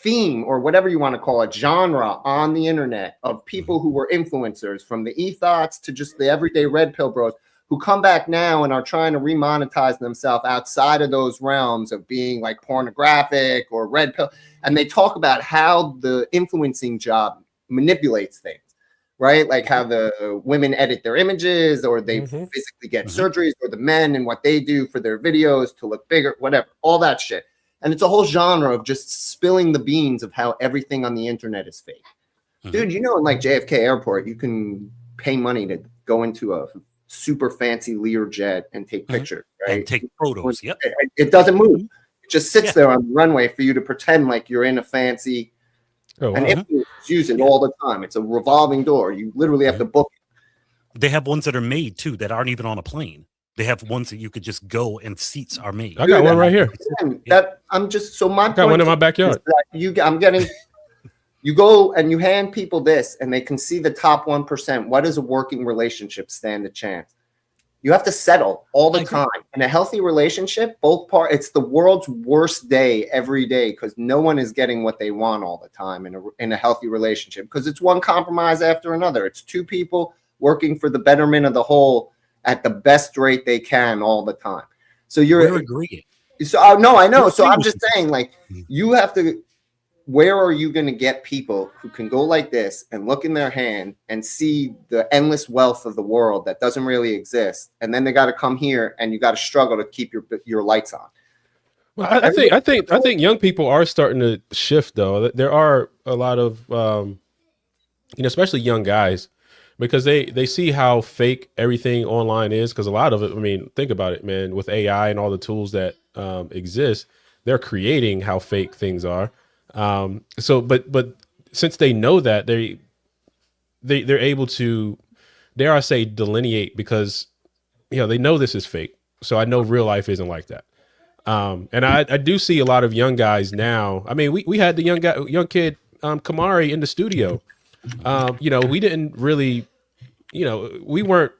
theme, or whatever you want to call it, genre on the internet of people who were influencers, from the e-thoughts to just the everyday red pill bros, who come back now and are trying to remonetize themselves outside of those realms of being like pornographic or red pill. And they talk about how the influencing job manipulates things, right? Like how the women edit their images, or they physically get surgeries, or the men and what they do for their videos to look bigger, whatever, all that shit. And it's a whole genre of just spilling the beans of how everything on the internet is fake. Dude, you know, in like JFK Airport, you can pay money to go into a super fancy Lear jet and take pictures, right? And take photos. Yep. It doesn't move. It just sits there on the runway for you to pretend like you're in a fancy. And influencers use it all the time. It's a revolving door. You literally have to book it. They have ones that are made too that aren't even on a plane. They have ones that you could just go and seats are made. I got one right here. I'm just so my. I got one in my backyard. You go and you hand people this, and they can see the top 1%. What does a working relationship stand a chance? You have to settle all the time. In a healthy relationship, both parts, it's the world's worst day every day, because no one is getting what they want all the time in a healthy relationship, because it's one compromise after another. It's two people working for the betterment of the whole at the best rate they can all the time. So you're agreeing. So no, I know. So I'm just saying, like, you have to. Where are you going to get people who can go like this and look in their hand and see the endless wealth of the world that doesn't really exist, and then they got to come here and you got to struggle to keep your lights on? Well, I think young people are starting to shift, though. There are a lot of especially young guys, because they see how fake everything online is. Because a lot of it, I mean, think about it, man. With AI and all the tools that exist, they're creating how fake things are. But since they know that, they're able to, dare I say, delineate, because they know this is fake. So I know real life isn't like that. And I do see a lot of young guys now. I mean, we had the young kid Kamari in the studio. We didn't really, we weren't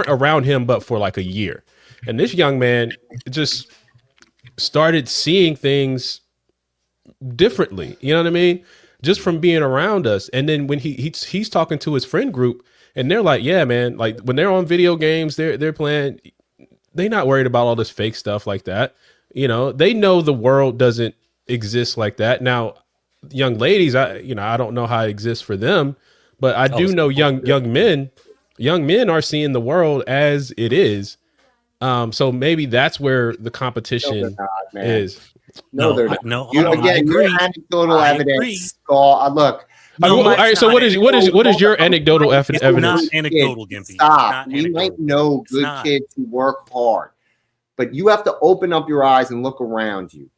around him but for like a year, and this young man just started seeing things differently, you know what I mean, just from being around us. And then when he's talking to his friend group, and they're like, yeah, man, like when they're on video games, they're playing, they're not worried about all this fake stuff like that. They know the world doesn't exist like that. Now, young ladies, I don't know how it exists for them, but I do know young men are seeing the world as it is. So maybe that's where the competition is. No, they're not. No, again, your anecdotal evidence. Look. All right. So what is your anecdotal evidence? Not anecdotal, Gimpy. Stop. We might know good kids who work hard, but you have to open up your eyes and look around you.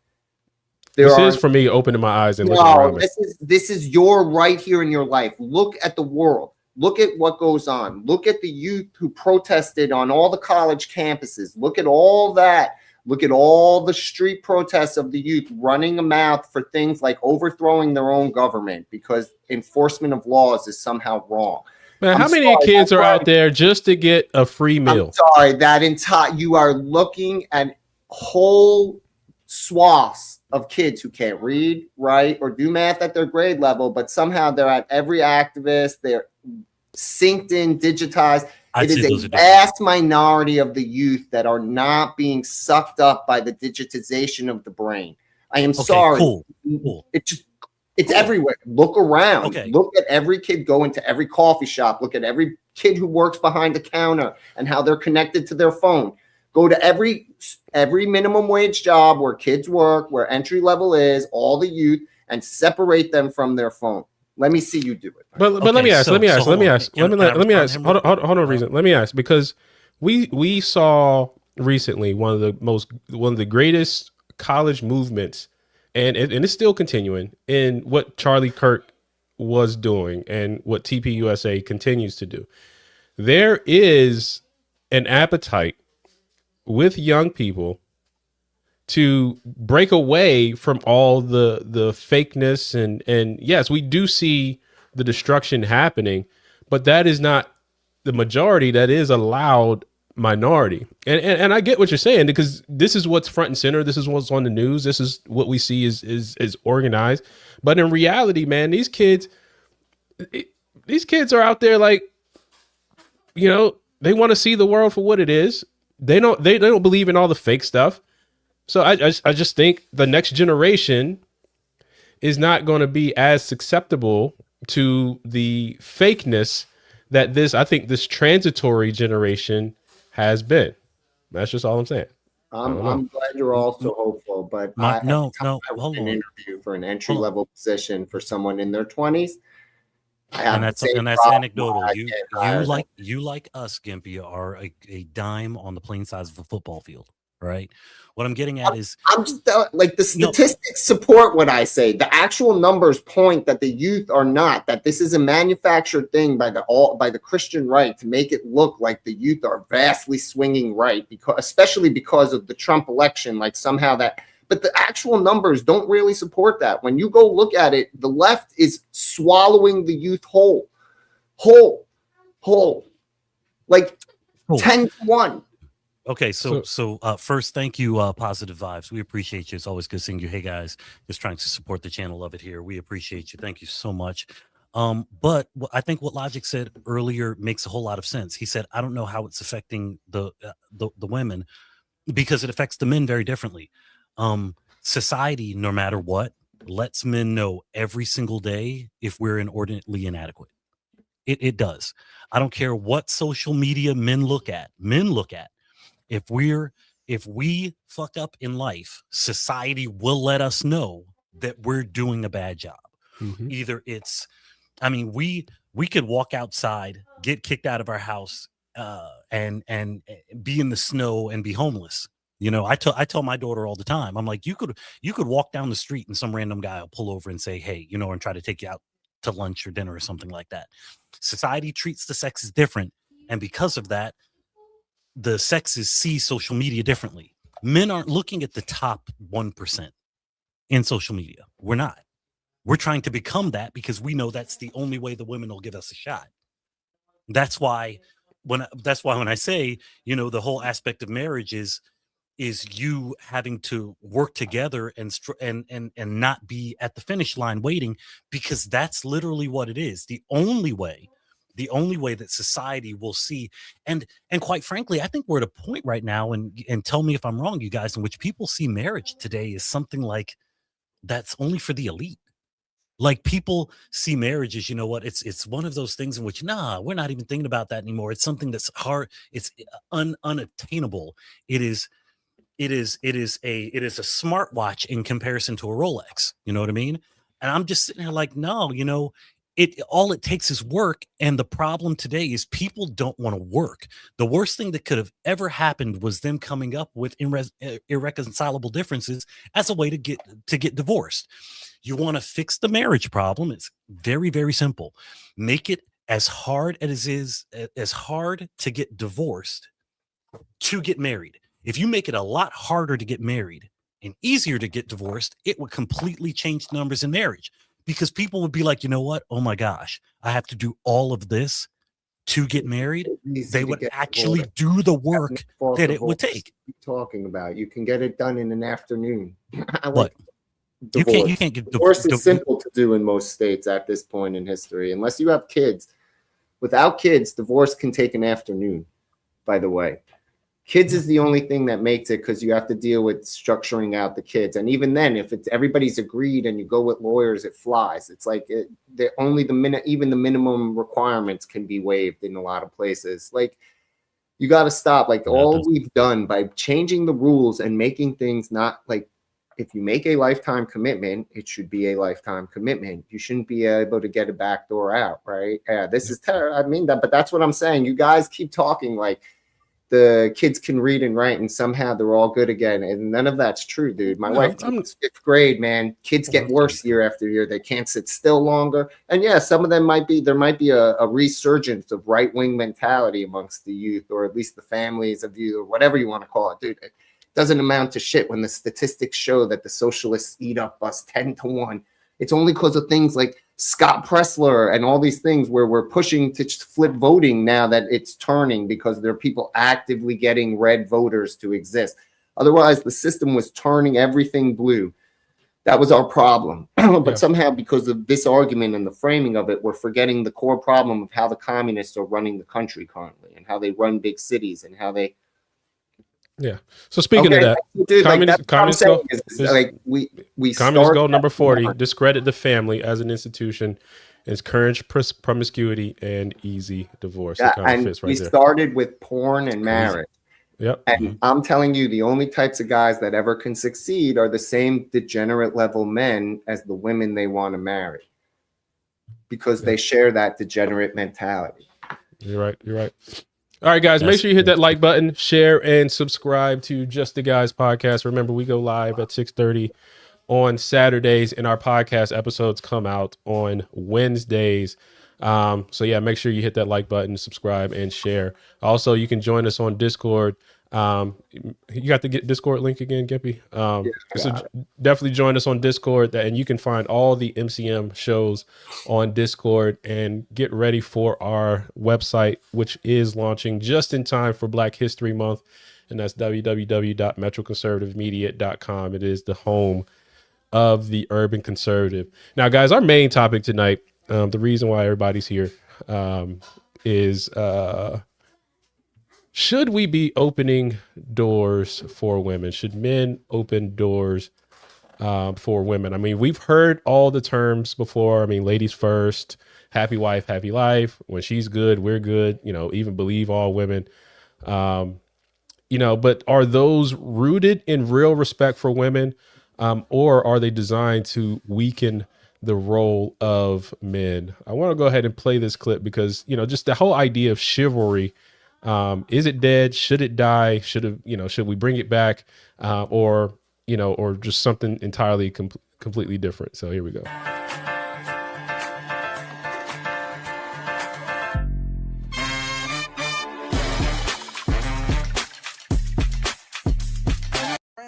This is for me opening my eyes and looking around me. This is your right here in your life. Look at the world. Look at what goes on. Look at the youth who protested on all the college campuses. Look at all that. Look at all the street protests of the youth running a mouth for things like overthrowing their own government because enforcement of laws is somehow wrong. Man, how many kids are out there just to get a free meal? I'm sorry, you are looking at whole swaths of kids who can't read, write, or do math at their grade level, but somehow they're at every activist. They're synced in, digitized. It is a vast minority of the youth that are not being sucked up by the digitization of the brain. I am sorry. Cool. It just It's everywhere. Look around. Okay. Look at every kid go into every coffee shop. Look at every kid who works behind the counter and how they're connected to their phone. Go to every minimum wage job where kids work, where entry level is, all the youth, and separate them from their phone. Let me see you do it. But Okay, let me ask. so- Let me so ask. hold Let me on. ask. Can Let me I ask. respond to him Hold on, reason. Let me ask, because we saw recently one of the greatest college movements, and it's still continuing in what Charlie Kirk was doing and what TPUSA continues to do. There is an appetite with young people to break away from all the fakeness, and yes, we do see the destruction happening, but that is not the majority. That is a loud minority. And I get what you're saying, because this is what's front and center. This is what's on the news. This is what we see is organized. But in reality, man, these kids are out there, like, they want to see the world for what it is. They don't believe in all the fake stuff. So I just think the next generation is not going to be as susceptible to the fakeness that this transitory generation has been. That's just all I'm saying. I'm glad you're also hopeful, but hold an on. interview for an entry level position for someone in their 20s. And that's anecdotal. You like us, Gimpy, are a dime on the plain size of a football field, right? What I'm getting at is, I'm just like, the statistics support what I say. The actual numbers point that the youth are not. That this is a manufactured thing by the Christian right to make it look like the youth are vastly swinging right, especially because of the Trump election. Like somehow that. But the actual numbers don't really support that. When you go look at it, the left is swallowing the youth whole, like 10-1. Okay, so first, thank you, Positive Vibes. We appreciate you. It's always good seeing you. Hey guys, just trying to support the channel. Love it here. We appreciate you. Thank you so much. But I think what Logic said earlier makes a whole lot of sense. He said, I don't know how it's affecting the women, because it affects the men very differently. Society, no matter what, lets men know every single day if we're inordinately inadequate. It does. I don't care what social media men look at. If we fuck up in life, society will let us know that we're doing a bad job. Mm-hmm. Either it's, we could walk outside, get kicked out of our house, and be in the snow and be homeless. I tell my daughter all the time, I'm like, you could walk down the street and some random guy will pull over and say, hey, and try to take you out to lunch or dinner or something like that. Society treats the sexes different. And because of that, the sexes see social media differently. Men aren't looking at the top 1% in social media. We're not. We're trying to become that because we know that's the only way the women will give us a shot. That's why when I say, the whole aspect of marriage is you having to work together and not be at the finish line waiting, because that's literally what it is. The only way that society will see, and quite frankly, I think we're at a point right now, and tell me if I'm wrong, you guys, in which people see marriage today is something like that's only for the elite. Like, people see marriage as, it's one of those things in which, we're not even thinking about that anymore. It's something that's hard. It's unattainable. It is a smartwatch in comparison to a Rolex. You know what I mean? And I'm just sitting there like, no, all it takes is work. And the problem today is people don't want to work. The worst thing that could have ever happened was them coming up with irreconcilable differences as a way to get divorced. You want to fix the marriage problem. It's very, very simple. Make it as hard to get divorced to get married. If you make it a lot harder to get married and easier to get divorced, it would completely change the numbers in marriage, because people would be like, you know what? Oh my gosh, I have to do all of this to get married. They would actually do the work that it would take. Talking about, you can get it done in an afternoon. What? You can't get divorce. Is simple to do in most states at this point in history, unless you have kids. Without kids, divorce can take an afternoon, by the way. Kids is the only thing that makes it, because you have to deal with structuring out the kids. And even then, if it's everybody's agreed and you go with lawyers, it flies. It's like even the minimum requirements can be waived in a lot of places. Like, you got to stop. Like, all we've done by changing the rules and making things not like, if you make a lifetime commitment, it should be a lifetime commitment. You shouldn't be able to get a backdoor out, right? Yeah, this is terrible. I mean that, but that's what I'm saying. You guys keep talking like the kids can read and write and somehow they're all good again. And none of that's true, dude. My wife teaches 5th grade, man. Kids get worse year after year. They can't sit still longer. And yeah, some of them there might be a resurgence of right-wing mentality amongst the youth, or at least the families of youth, or whatever you want to call it, dude. It doesn't amount to shit when the statistics show that the socialists eat up us 10-1. It's only because of things like Scott Pressler and all these things where we're pushing to flip voting now that it's turning, because there are people actively getting red voters to exist. Otherwise, the system was turning everything blue. That was our problem. But somehow, because of this argument and the framing of it, we're forgetting the core problem of how the communists are running the country currently, and how they run big cities, and how they... Yeah. So speaking of that, dude, communist goal, we communist goal number 40: discredit the family as an institution, encourage promiscuity and easy divorce. Yeah, and we started with porn and marriage. Yep. And I'm telling you, the only types of guys that ever can succeed are the same degenerate level men as the women they want to marry, because they share that degenerate mentality. You're right. You're right. All right, guys, make sure you hit that like button, share, and subscribe to Just the Guys podcast. Remember, we go live at 6:30 on Saturdays, and our podcast episodes come out on Wednesdays. So yeah, make sure you hit that like button, subscribe, and share. Also, you can join us on Discord. You got the Discord link again, Gimpy? So definitely join us on Discord, and you can find all the MCM shows on Discord, and get ready for our website, which is launching just in time for Black History Month. And that's www.metroconservativemedia.com. It is the home of the urban conservative. Now, guys, our main topic tonight, the reason why everybody's here, is should we be opening doors for women? Should men open doors for women? I mean, we've heard all the terms before. I mean, ladies first, happy wife, happy life. When she's good, we're good. Even believe all women. But are those rooted in real respect for women, or are they designed to weaken the role of men? I want to go ahead and play this clip because, just the whole idea of chivalry. Is it dead? Should it die? Should we bring it back? Or just something entirely completely different. So here we go.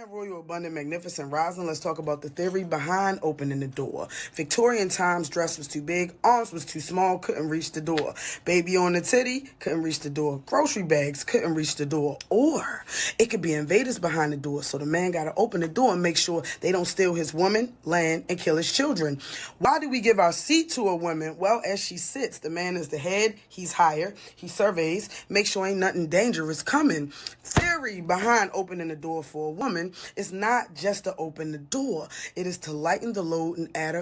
Royal, abundant, magnificent, rising. Let's talk about the theory behind opening the door. Victorian times, dress was too big, arms was too small, couldn't reach the door. Baby on the titty, couldn't reach the door. Grocery bags, couldn't reach the door. Or it could be invaders behind the door, so the man got to open the door and make sure they don't steal his woman, land, and kill his children. Why do we give our seat to a woman? Well, as she sits, the man is the head, he's higher, he surveys, make sure ain't nothing dangerous coming. Theory behind opening the door for a woman is not just to open the door. It is to lighten the load and add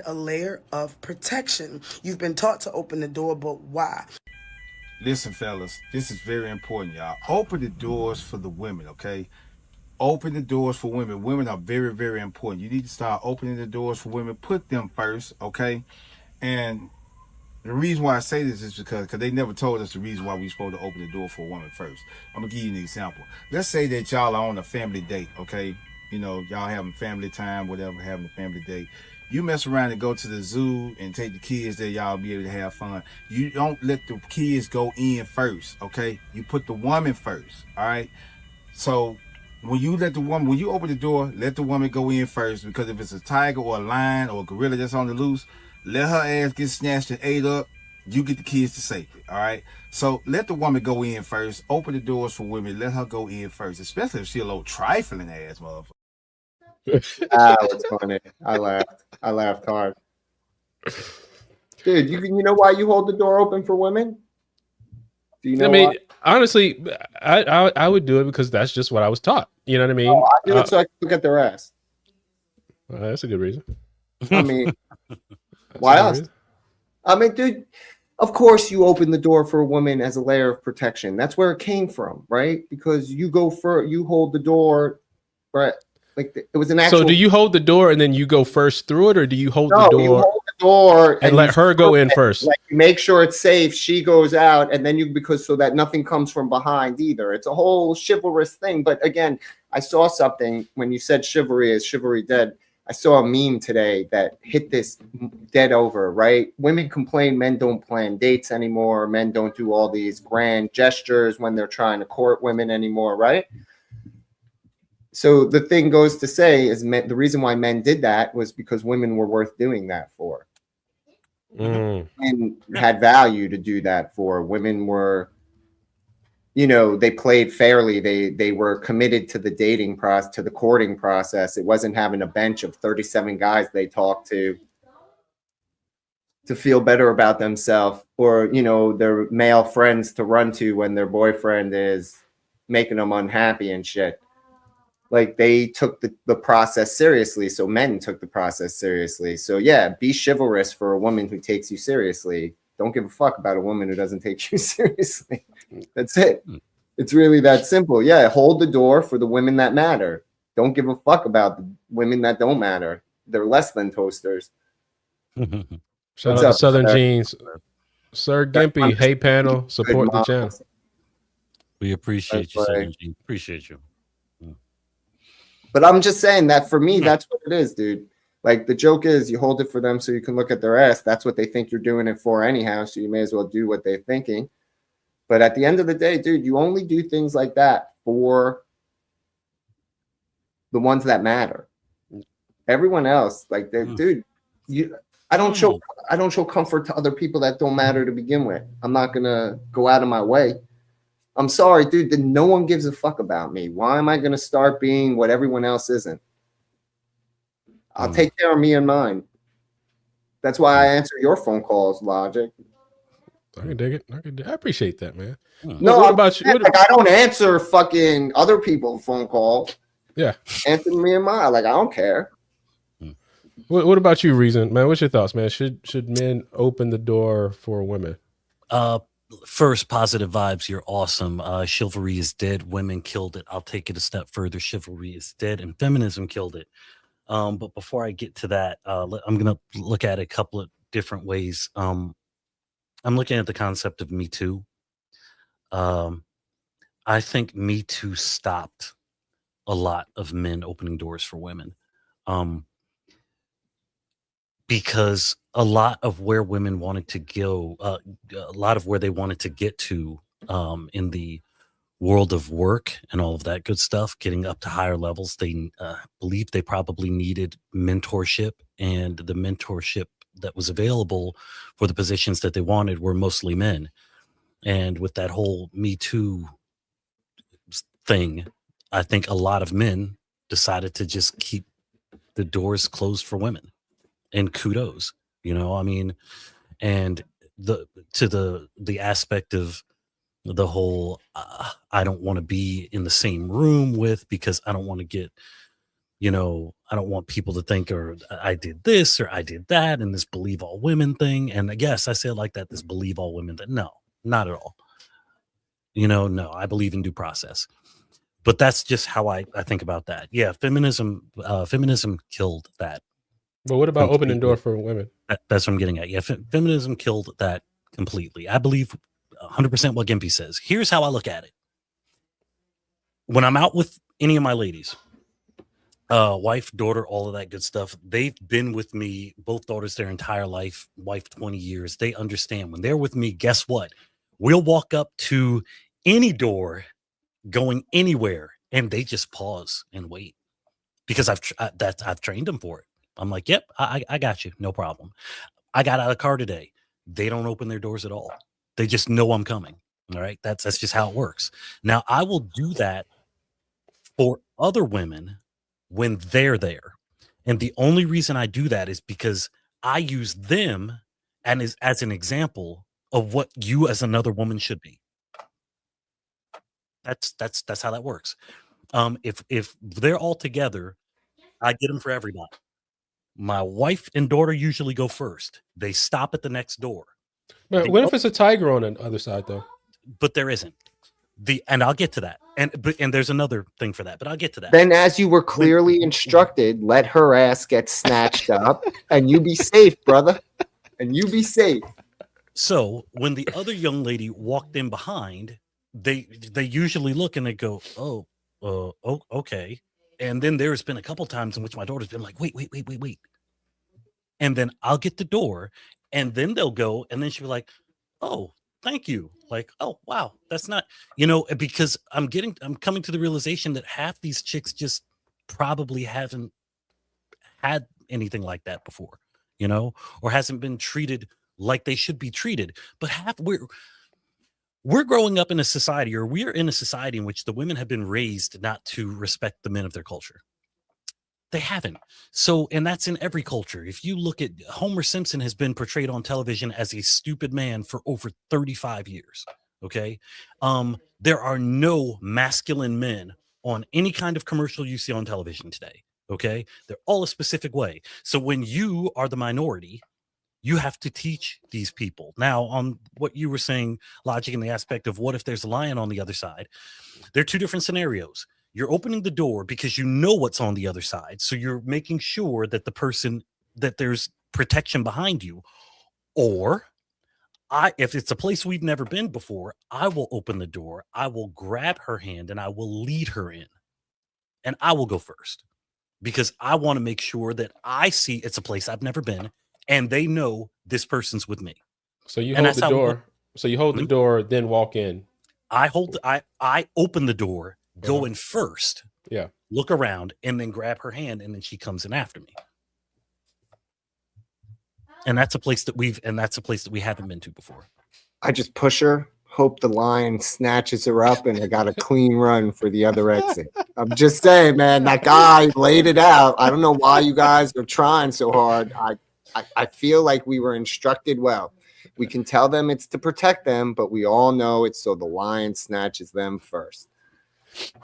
a layer of protection. You've been taught to open the door, but why? Listen, fellas, this is very important, y'all. Open the doors for the women, okay? Open the doors for women. Women are very, very important. You need to start opening the doors for women. Put them first, okay? And the reason why I say this is because they never told us the reason why we're supposed to open the door for a woman first. I'm going to give you an example. Let's say that y'all are on a family date, okay? Y'all having family time, whatever, having a family date. You mess around and go to the zoo and take the kids there, y'all be able to have fun. You don't let the kids go in first, okay? You put the woman first, all right? So when you open the door, let the woman go in first, because if it's a tiger or a lion or a gorilla that's on the loose, let her ass get snatched and ate up. You get the kids to safety, all right? So let the woman go in first. Open the doors for women. Let her go in first, especially if she a little trifling ass motherfucker. That's funny. I laughed hard. Dude, you know why you hold the door open for women? Do you know why? honestly, I would do it because that's just what I was taught. You know what I mean? I do it so I can look at their ass. That's a good reason. I mean, why else? I mean, dude, of course you open the door for a woman as a layer of protection. That's where it came from, right? Because you hold the door, right? Like it was an actual. So do you hold the door and then you go first through it, or do you hold No, the door? you hold the door and let her go in first. Like you make sure it's safe. She goes out, and then because so that nothing comes from behind either. It's a whole chivalrous thing. But again, I saw something when you said chivalry is chivalry dead. I saw a meme today that hit this dead over, right? Women complain men don't plan dates anymore. Men don't do all these grand gestures when they're trying to court women anymore, right? So the thing goes to say is the reason why men did that was because women were worth doing that for. And had value to do that for. Women were, they played fairly. They were committed to the dating process, to the courting process. It wasn't having a bench of 37 guys they talked to feel better about themselves, or their male friends to run to when their boyfriend is making them unhappy and shit. Like they took the process seriously. So men took the process seriously. So yeah, be chivalrous for a woman who takes you seriously. Don't give a fuck about a woman who doesn't take you seriously. That's it. It's really that simple. Yeah, hold the door for the women that matter. Don't give a fuck about the women that don't matter. They're less than toasters. Shout out to Southern Jeans. Sir Gimpy, hey panel, support the channel. We appreciate you, Southern Jeans. Appreciate you. But I'm just saying that for me, that's what it is, dude. Like the joke is you hold it for them so you can look at their ass. That's what they think you're doing it for anyhow. So you may as well do what they're thinking. But at the end of the day, dude, you only do things like that for the ones that matter. Everyone else, like, dude, I don't show comfort to other people that don't matter to begin with. I'm not gonna go out of my way. I'm sorry, dude, then no one gives a fuck about me. Why am I going to start being what everyone else isn't? I'll take care of me and mine. That's why I answer your phone calls, Logic. I can dig it. I appreciate that, man. No, what about you? Like, I don't answer fucking other people's phone calls. Yeah. Answer me and mine. Like, I don't care. What about you, Reason? Man, what's your thoughts, man? Should men open the door for women? First, positive vibes. You're awesome. Chivalry is dead. Women killed it. I'll take it a step further. Chivalry is dead, and feminism killed it. But before I get to that, I'm gonna look at it a couple of different ways. I'm looking at the concept of Me Too. I think Me Too stopped a lot of men opening doors for women. Because a lot of where women wanted to go, a lot of where they wanted to get to in the world of work and all of that good stuff, getting up to higher levels, they believed they probably needed mentorship, and the mentorship that was available for the positions that they wanted were mostly men. And with that whole Me Too thing, I think a lot of men decided to just keep the doors closed for women. And kudos, I mean, and the aspect of the whole, I don't want to be in the same room with, because I don't want to get, I don't want people to think, or I did this or I did that, and this believe all women thing. And I guess I say it like that, this believe all women thing. No, not at all. No, I believe in due process. But that's just how I think about that. Yeah, feminism killed that. But what about opening door for women? That's what I'm getting at. Yeah, feminism killed that completely. I believe 100% what Gimpy says. Here's how I look at it. When I'm out with any of my ladies, wife, daughter, all of that good stuff, they've been with me, both daughters, their entire life, wife 20 years. They understand when they're with me, guess what? We'll walk up to any door going anywhere, and they just pause and wait, because I've trained them for it. I'm like, yep, I got you. No problem. I got out of the car today. They don't open their doors at all. They just know I'm coming. All right. That's just how it works. Now, I will do that for other women when they're there. And the only reason I do that is because I use them as an example of what you as another woman should be. That's how that works. If they're all together, I get them for everybody. My wife and daughter usually go first. They stop at the next door. But what if it's a tiger on the other side though? But there isn't. And I'll get to that. And there's another thing for that, but I'll get to that. Then, as you were clearly instructed, let her ass get snatched up, and you be safe, brother. And you be safe. So when the other young lady walked in behind, they usually look and they go, oh, okay. And then there's been a couple times in which my daughter's been like, wait. And then I'll get the door, and then they'll go, and then she'll be like, oh, thank you. Like, oh, wow, that's not, because I'm coming to the realization that half these chicks just probably haven't had anything like that before, or hasn't been treated like they should be treated. But we're growing up in a society, or we're in a society in which the women have been raised not to respect the men of their culture. They haven't. So, and that's in every culture. If you look at Homer Simpson has been portrayed on television as a stupid man for over 35 years. Okay. There are no masculine men on any kind of commercial you see on television today. Okay. They're all a specific way. So when you are the minority, you have to teach these people. Now, on what you were saying, logic in the aspect of what if there's a lion on the other side, there are two different scenarios. You're opening the door because you know what's on the other side. So you're making sure that that there's protection behind you. Or if it's a place we've never been before, I will open the door. I will grab her hand and I will lead her in. And I will go first because I want to make sure that I see it's a place I've never been and they know this person's with me. So you hold the door. So you hold the door, then walk in. I open the door, go in first, look around, and then grab her hand, and then she comes in after me. And that's a place that we haven't been to before. I just push her, hope the lion snatches her up, and I got a clean run for the other exit. I'm just saying, man, that guy laid it out. I don't know why you guys are trying so hard. I feel like we were instructed well. We can tell them it's to protect them, but we all know it's so the lion snatches them first.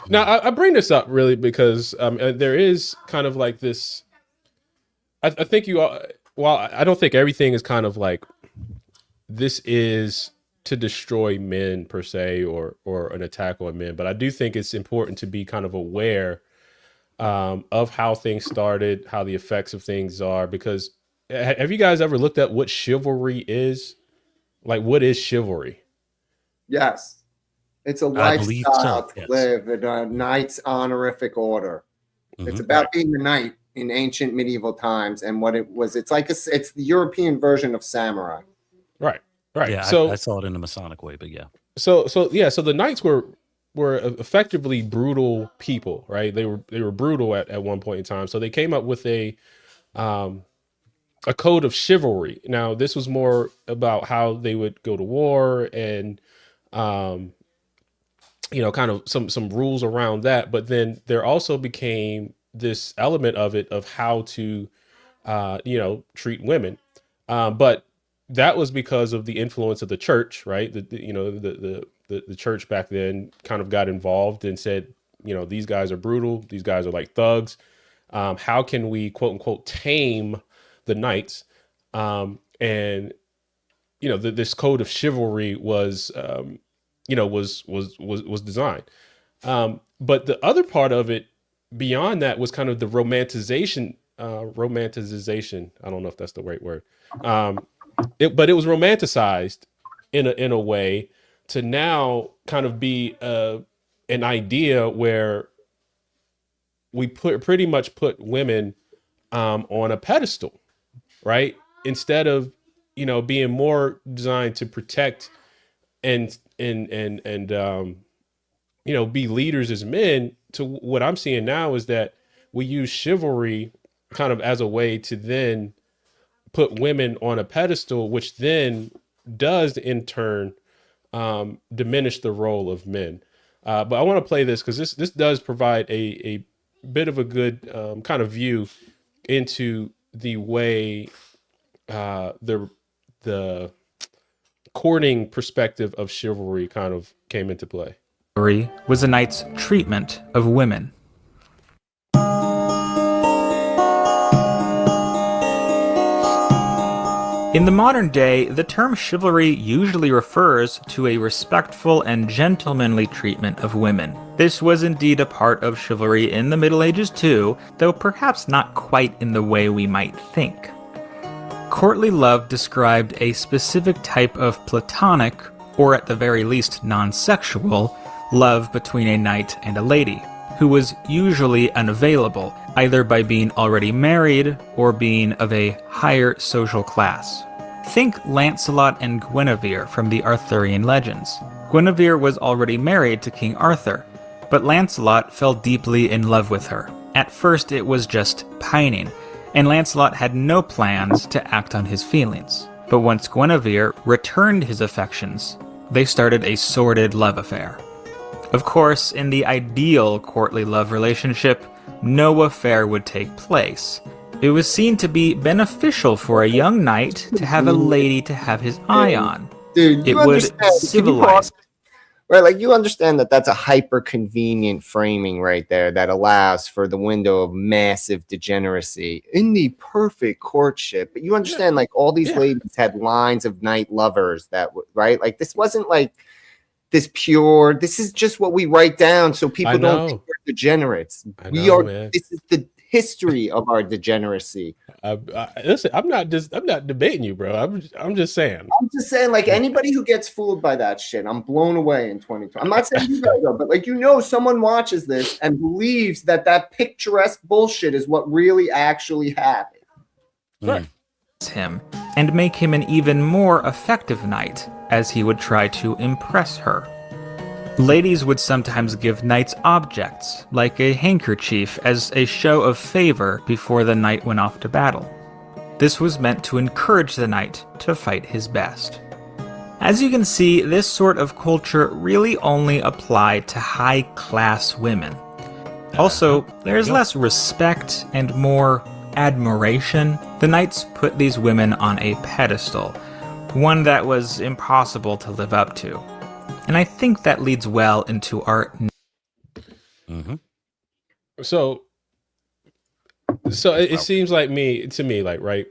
Now, I bring this up really because there is kind of like this. I think well, I don't think everything is kind of like this is to destroy men per se or an attack on men. But I do think it's important to be kind of aware of how things started, how the effects of things are. Because have you guys ever looked at what chivalry is? Like, what is chivalry? Yes. It's a lifestyle to live in a knight's honorific order. Mm-hmm. It's about being a knight in ancient medieval times, and what it was. It's like it's the European version of samurai. Right. Yeah, so I saw it in a Masonic way, but yeah. So the knights were effectively brutal people, right? They were brutal at one point in time. So they came up with a code of chivalry. Now, this was more about how they would go to war and kind of some rules around that. But then there also became this element of it of how to, treat women. But that was because of the influence of the church, right? The church back then kind of got involved and said, these guys are brutal. These guys are like thugs. How can we, quote unquote, tame the knights? This code of chivalry was designed. But the other part of it beyond that was kind of the romanticization. I don't know if that's the right word. But it was romanticized in a way to now kind of be an idea where we pretty much put women on a pedestal, right? Instead of being more designed to protect and be leaders as men. To what I'm seeing now is that we use chivalry kind of as a way to then put women on a pedestal, which then does in turn diminish the role of men. But I want to play this because this does provide a bit of a good kind of view into the way the courting perspective of chivalry kind of came into play. was a knight's treatment of women. In the modern day, the term chivalry usually refers to a respectful and gentlemanly treatment of women. This was indeed a part of chivalry in the Middle Ages too, though perhaps not quite in the way we might think. Courtly love described a specific type of platonic, or at the very least non-sexual, love between a knight and a lady, who was usually unavailable, either by being already married or being of a higher social class. Think Lancelot and Guinevere from the Arthurian legends. Guinevere was already married to King Arthur, but Lancelot fell deeply in love with her. At first it was just pining, and Lancelot had no plans to act on his feelings. But once Guinevere returned his affections, they started a sordid love affair. Of course, in the ideal courtly love relationship, no affair would take place. It was seen to be beneficial for a young knight to have a lady to have his eye on. Dude, it would civilize. Right, like you understand that that's a hyper convenient framing right there that allows for the window of massive degeneracy in the perfect courtship. But you understand, like all these ladies had lines of knight lovers that right, like this wasn't like this pure. This is just what we write down so people don't think we're degenerates. Man. This is the history of our degeneracy. Listen, I'm not debating you, bro. I'm just saying. I'm just saying, like anybody who gets fooled by that shit, I'm blown away in 2020. I'm not saying you guys are, but like someone watches this and believes that picturesque bullshit is what really actually happened. Right. Him and make him an even more effective knight as he would try to impress her. Ladies would sometimes give knights objects, like a handkerchief, as a show of favor before the knight went off to battle. This was meant to encourage the knight to fight his best. As you can see, this sort of culture really only applied to high-class women. Also, there's less respect and more admiration. The knights put these women on a pedestal, one that was impossible to live up to. And I think that leads well into our. So it seems like to me, like, right,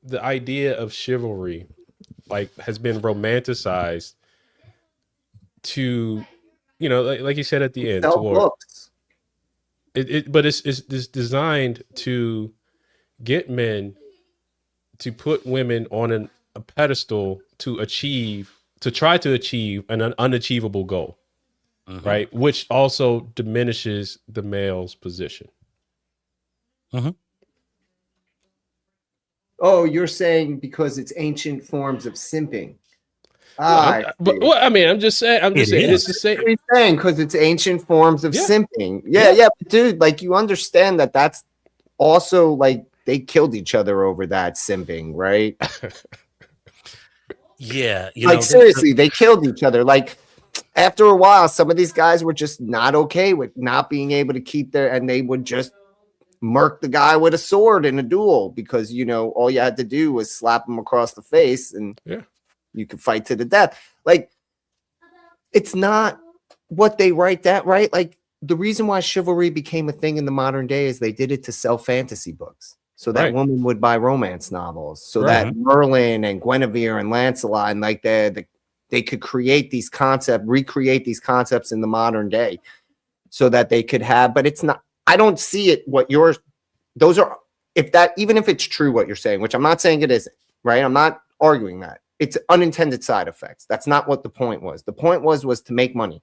the idea of chivalry, like, has been romanticized to, like you said at the end, toward but it's designed to get men to put women on a pedestal to try to achieve an unachievable goal, right? Which also diminishes the male's position. Oh, you're saying because it's ancient forms of simping. I'm just saying. It's the same thing because it's ancient forms of simping. Yeah, but dude, like you understand that's also like they killed each other over that simping, right? Yeah, seriously, they killed each other. Like after a while, some of these guys were just not okay with not being able to keep and they would just murk the guy with a sword in a duel because all you had to do was slap him across the face and you could fight to the death. Like it's not what they write that, right? Like the reason why chivalry became a thing in the modern day is they did it to sell fantasy books. So that woman would buy romance novels. So that Merlin and Guinevere and Lancelot and like they could recreate these concepts in the modern day so that they could have, but it's not, I don't see it even if it's true what you're saying, which I'm not saying it isn't, right? I'm not arguing that. It's unintended side effects. That's not what the point was. The point was to make money.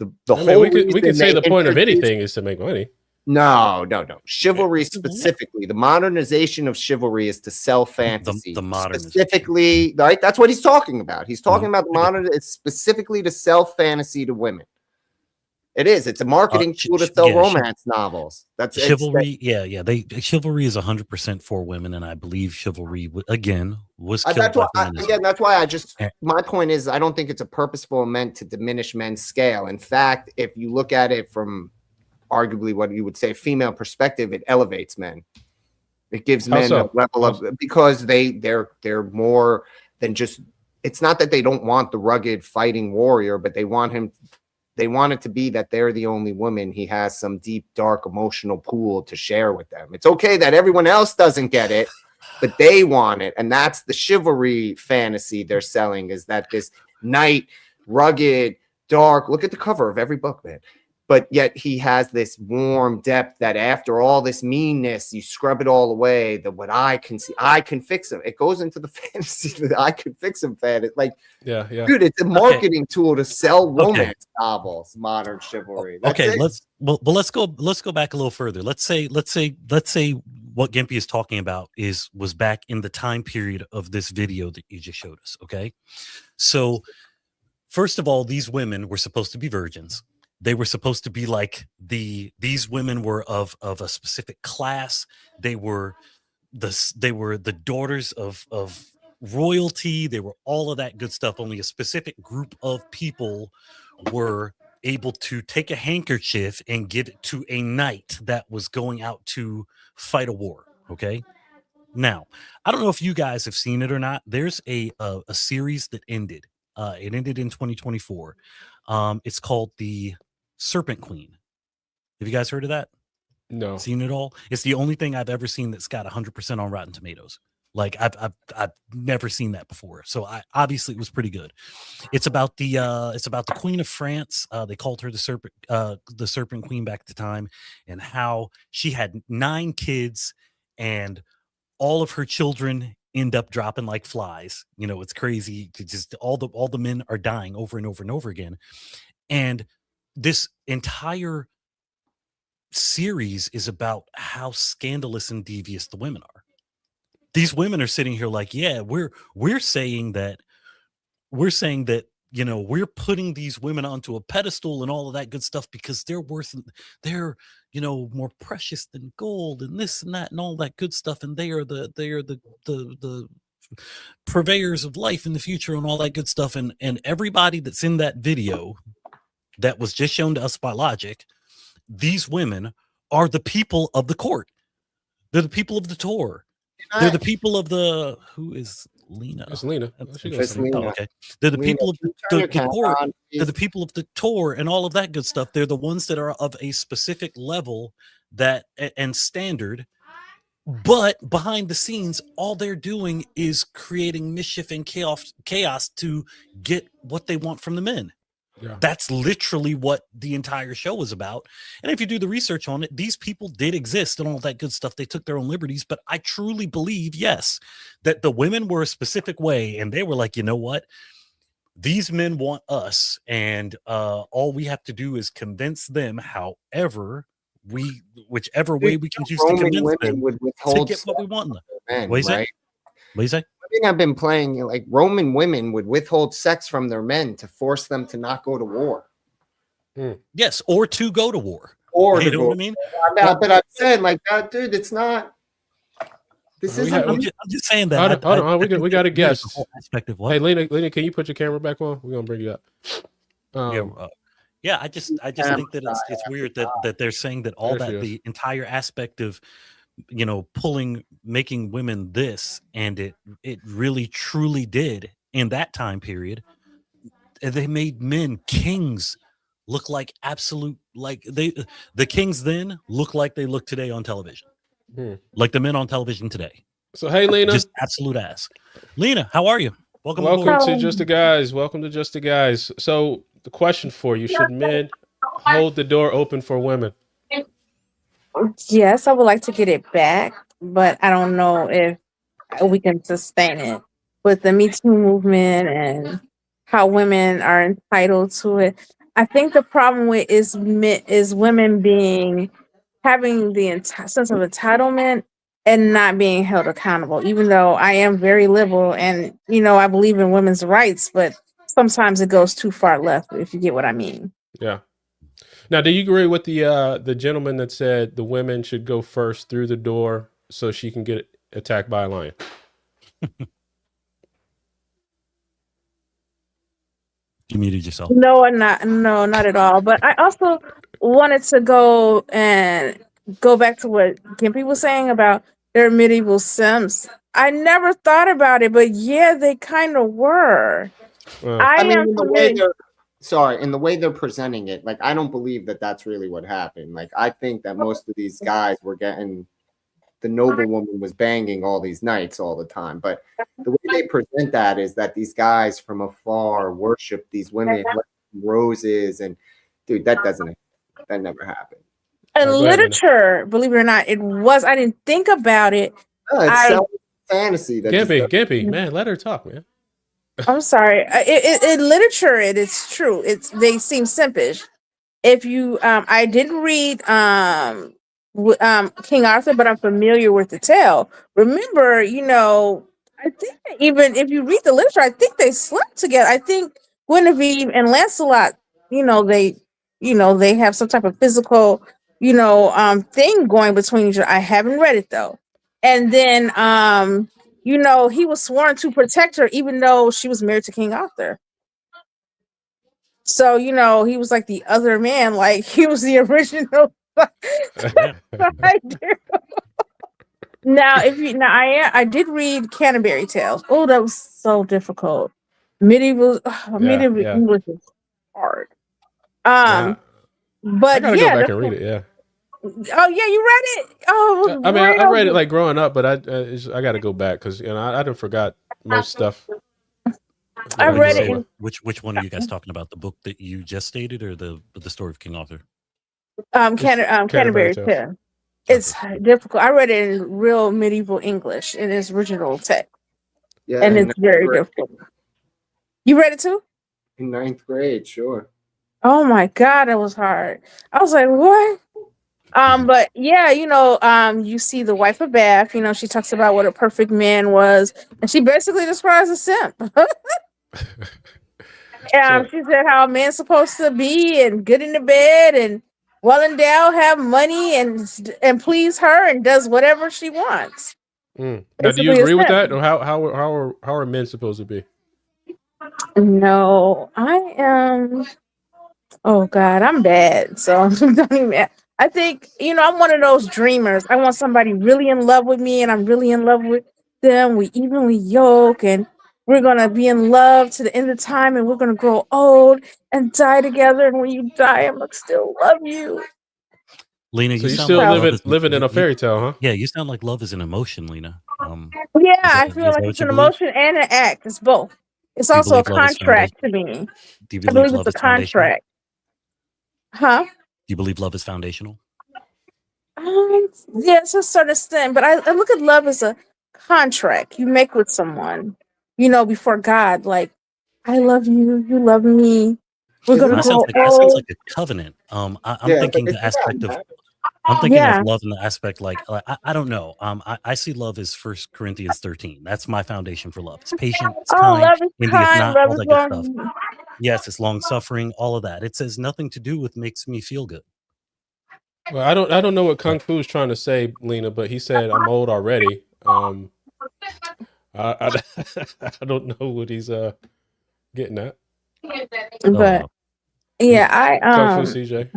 We could say the point of anything is to make money. No. Chivalry specifically, the modernization of chivalry is to sell fantasy. The modern specifically, right? That's what he's talking about. He's talking about the modern. It's specifically to sell fantasy to women. It is. It's a marketing tool to sell romance novels. That's chivalry. Chivalry is 100% for women, and I believe chivalry again was killed by feminism. That's why my point is I don't think it's a purposeful meant to diminish men's scale. In fact, if you look at it from arguably what you would say female perspective, it elevates men. It gives men a level of because they're more than just it's not that they don't want the rugged fighting warrior, but they want it to be that they're the only woman he has some deep, dark, emotional pool to share with them. It's okay that everyone else doesn't get it, but they want it. And that's the chivalry fantasy they're selling, is that this knight, rugged, dark, look at the cover of every book, man. But yet he has this warm depth that after all this meanness, you scrub it all away. That what I can see, I can fix him. It goes into the fantasy that I can fix him fan. It's like, dude, it's a marketing tool to sell romance novels, modern chivalry. That's it. Let's go back a little further. Let's say what Gimpy is talking about was back in the time period of this video that you just showed us. Okay, so first of all, these women were supposed to be virgins. They were supposed to be like these women were of a specific class. They were the daughters of royalty. They were all of that good stuff. Only a specific group of people were able to take a handkerchief and give it to a knight that was going out to fight a war. Okay. Now, I don't know if you guys have seen it or not. There's a series that ended. It ended in 2024. It's called The Serpent Queen. Have you guys heard of that? No. Seen it all? It's the only thing I've ever seen that's got 100% on Rotten Tomatoes. Like I've never seen that before. So obviously it was pretty good. It's about the Queen of France. They called her the Serpent Queen back at the time, and how she had 9 kids and all of her children end up dropping like flies. You know, it's crazy. Just all the men are dying over and over and over again. And this entire series is about how scandalous and devious the women are. These women are sitting here like, yeah, we're saying that, you know, we're putting these women onto a pedestal and all of that good stuff because they're, you know, more precious than gold and this and that and all that good stuff. And they are the purveyors of life in the future and all that good stuff. And everybody that's in that video that was just shown to us by Logic, these women are the people of the court. They're the people of the tour. They're the people of the, who is Lena? It's Lena. Oh, okay. They're the people of the court. They're the people of the tour and all of that good stuff. They're the ones that are of a specific level and standard. But behind the scenes, all they're doing is creating mischief and chaos to get what they want from the men. Yeah. That's literally what the entire show was about. And if you do the research on it, these people did exist and all that good stuff. They took their own liberties. But I truly believe, yes, that the women were a specific way. And they were like, you know what? These men want us. And all we have to do is convince them, whichever way we can choose to convince them to get what we want. Men, what do you say? right? What do you say? I think I've been playing, like, Roman women would withhold sex from their men to force them to not go to war. Yes, or to go to war. Or you know what I mean? But I've said, like, dude, it's not. This isn't. I'm just saying that. Hold on. We got a guest. Aspect of what? Hey, Lena, can you put your camera back on? We're gonna bring you up. Yeah, I just think that it's weird that they're saying that all that the entire aspect of, you know, making women this, and it really truly did in that time period. They made men kings look like absolute, like the kings then look like they look today on television, like the men on television today. So hey, Lena, just absolute ass. Lena, how are you? Welcome to Just the Guys. Welcome to Just the Guys. So the question for you: should men hold the door open for women? Yes, I would like to get it back, but I don't know if we can sustain it with the Me Too movement and how women are entitled to it. I think the problem with is women having the sense of entitlement and not being held accountable. Even though I am very liberal and, you know, I believe in women's rights, but sometimes it goes too far left, if you get what I mean. Yeah. Now, do you agree with the gentleman that said the women should go first through the door so she can get attacked by a lion? You muted yourself. No, not at all. But I also wanted to go back to what Gimpy was saying about their medieval simps. I never thought about it, but yeah, they kind of were. I mean, am in the way familiar. in the way they're presenting it, like I don't believe that that's really what happened. Like I think that most of these guys were getting the noble woman was banging all these knights all the time. But the way they present that is that these guys from afar worship these women, like roses, and dude, that never happened. In literature, believe it or not, it was. I didn't think about it. It's fantasy. Gimpy, man, let her talk, man. I'm sorry. In literature, it is true. They seem simpish. If you, I didn't read King Arthur, but I'm familiar with the tale. Remember, I think that even if you read the literature, I think they slept together. I think Guinevere and Lancelot, they have some type of physical, thing going between each other. I haven't read it though. And then, he was sworn to protect her, even though she was married to King Arthur. So, he was like the other man, like he was the original. Now, I did read Canterbury Tales. Oh, that was so difficult. Medieval English is hard. But I gotta go back and read it. Yeah. Oh yeah, you read it. Oh, I mean, I read it like growing up, but I got to go back because I done forgot most stuff. I read it. Which one are you guys talking about? The book that you just stated, or the story of King Arthur? Canterbury Tales. It's difficult. I read it in real medieval English in its original text. Yeah, and it's very difficult. You read it too? In 9th grade, sure. Oh my God, that was hard. I was like, what? But yeah, you see the wife of Bath, she talks about what a perfect man was, and she basically describes a simp. She said how a man's supposed to be and good in the bed and well endowed, have money and please her and does whatever she wants. Now, do you agree with that, or how are men supposed to be? No, I am. Oh God, I'm bad. So don't even. I think I'm one of those dreamers. I want somebody really in love with me, and I'm really in love with them. We evenly yoke, and we're gonna be in love to the end of time, and we're gonna grow old and die together. And when you die, I'm gonna still love you. Lena, so you you sound still like living in a fairy tale, huh? Yeah, you sound like love is an emotion, Lena. Yeah, I feel like it's an emotion and an act. It's both. It's also a contract to me. Do you I believe believe love it's a is foundational? contract. Huh? Do you believe love is foundational? Yeah, it's a certain extent, but I look at love as a contract you make with someone, before God. Like, I love you, you love me. We're gonna That grow sounds old. like a covenant. I'm thinking the aspect of. I'm thinking Yeah. of love in the aspect like I don't know. I see love as 1 Corinthians 13. That's my foundation for love. It's patient, it's kind, Love is envieth kind, not, love all is that good stuff. long. Yes, it's long suffering, all of that. It says nothing to do with makes me feel good. Well, I don't know what Kung Fu is trying to say, Lena, but he said I'm old already. I don't know what he's getting at. But yeah, Kung Fu CJ.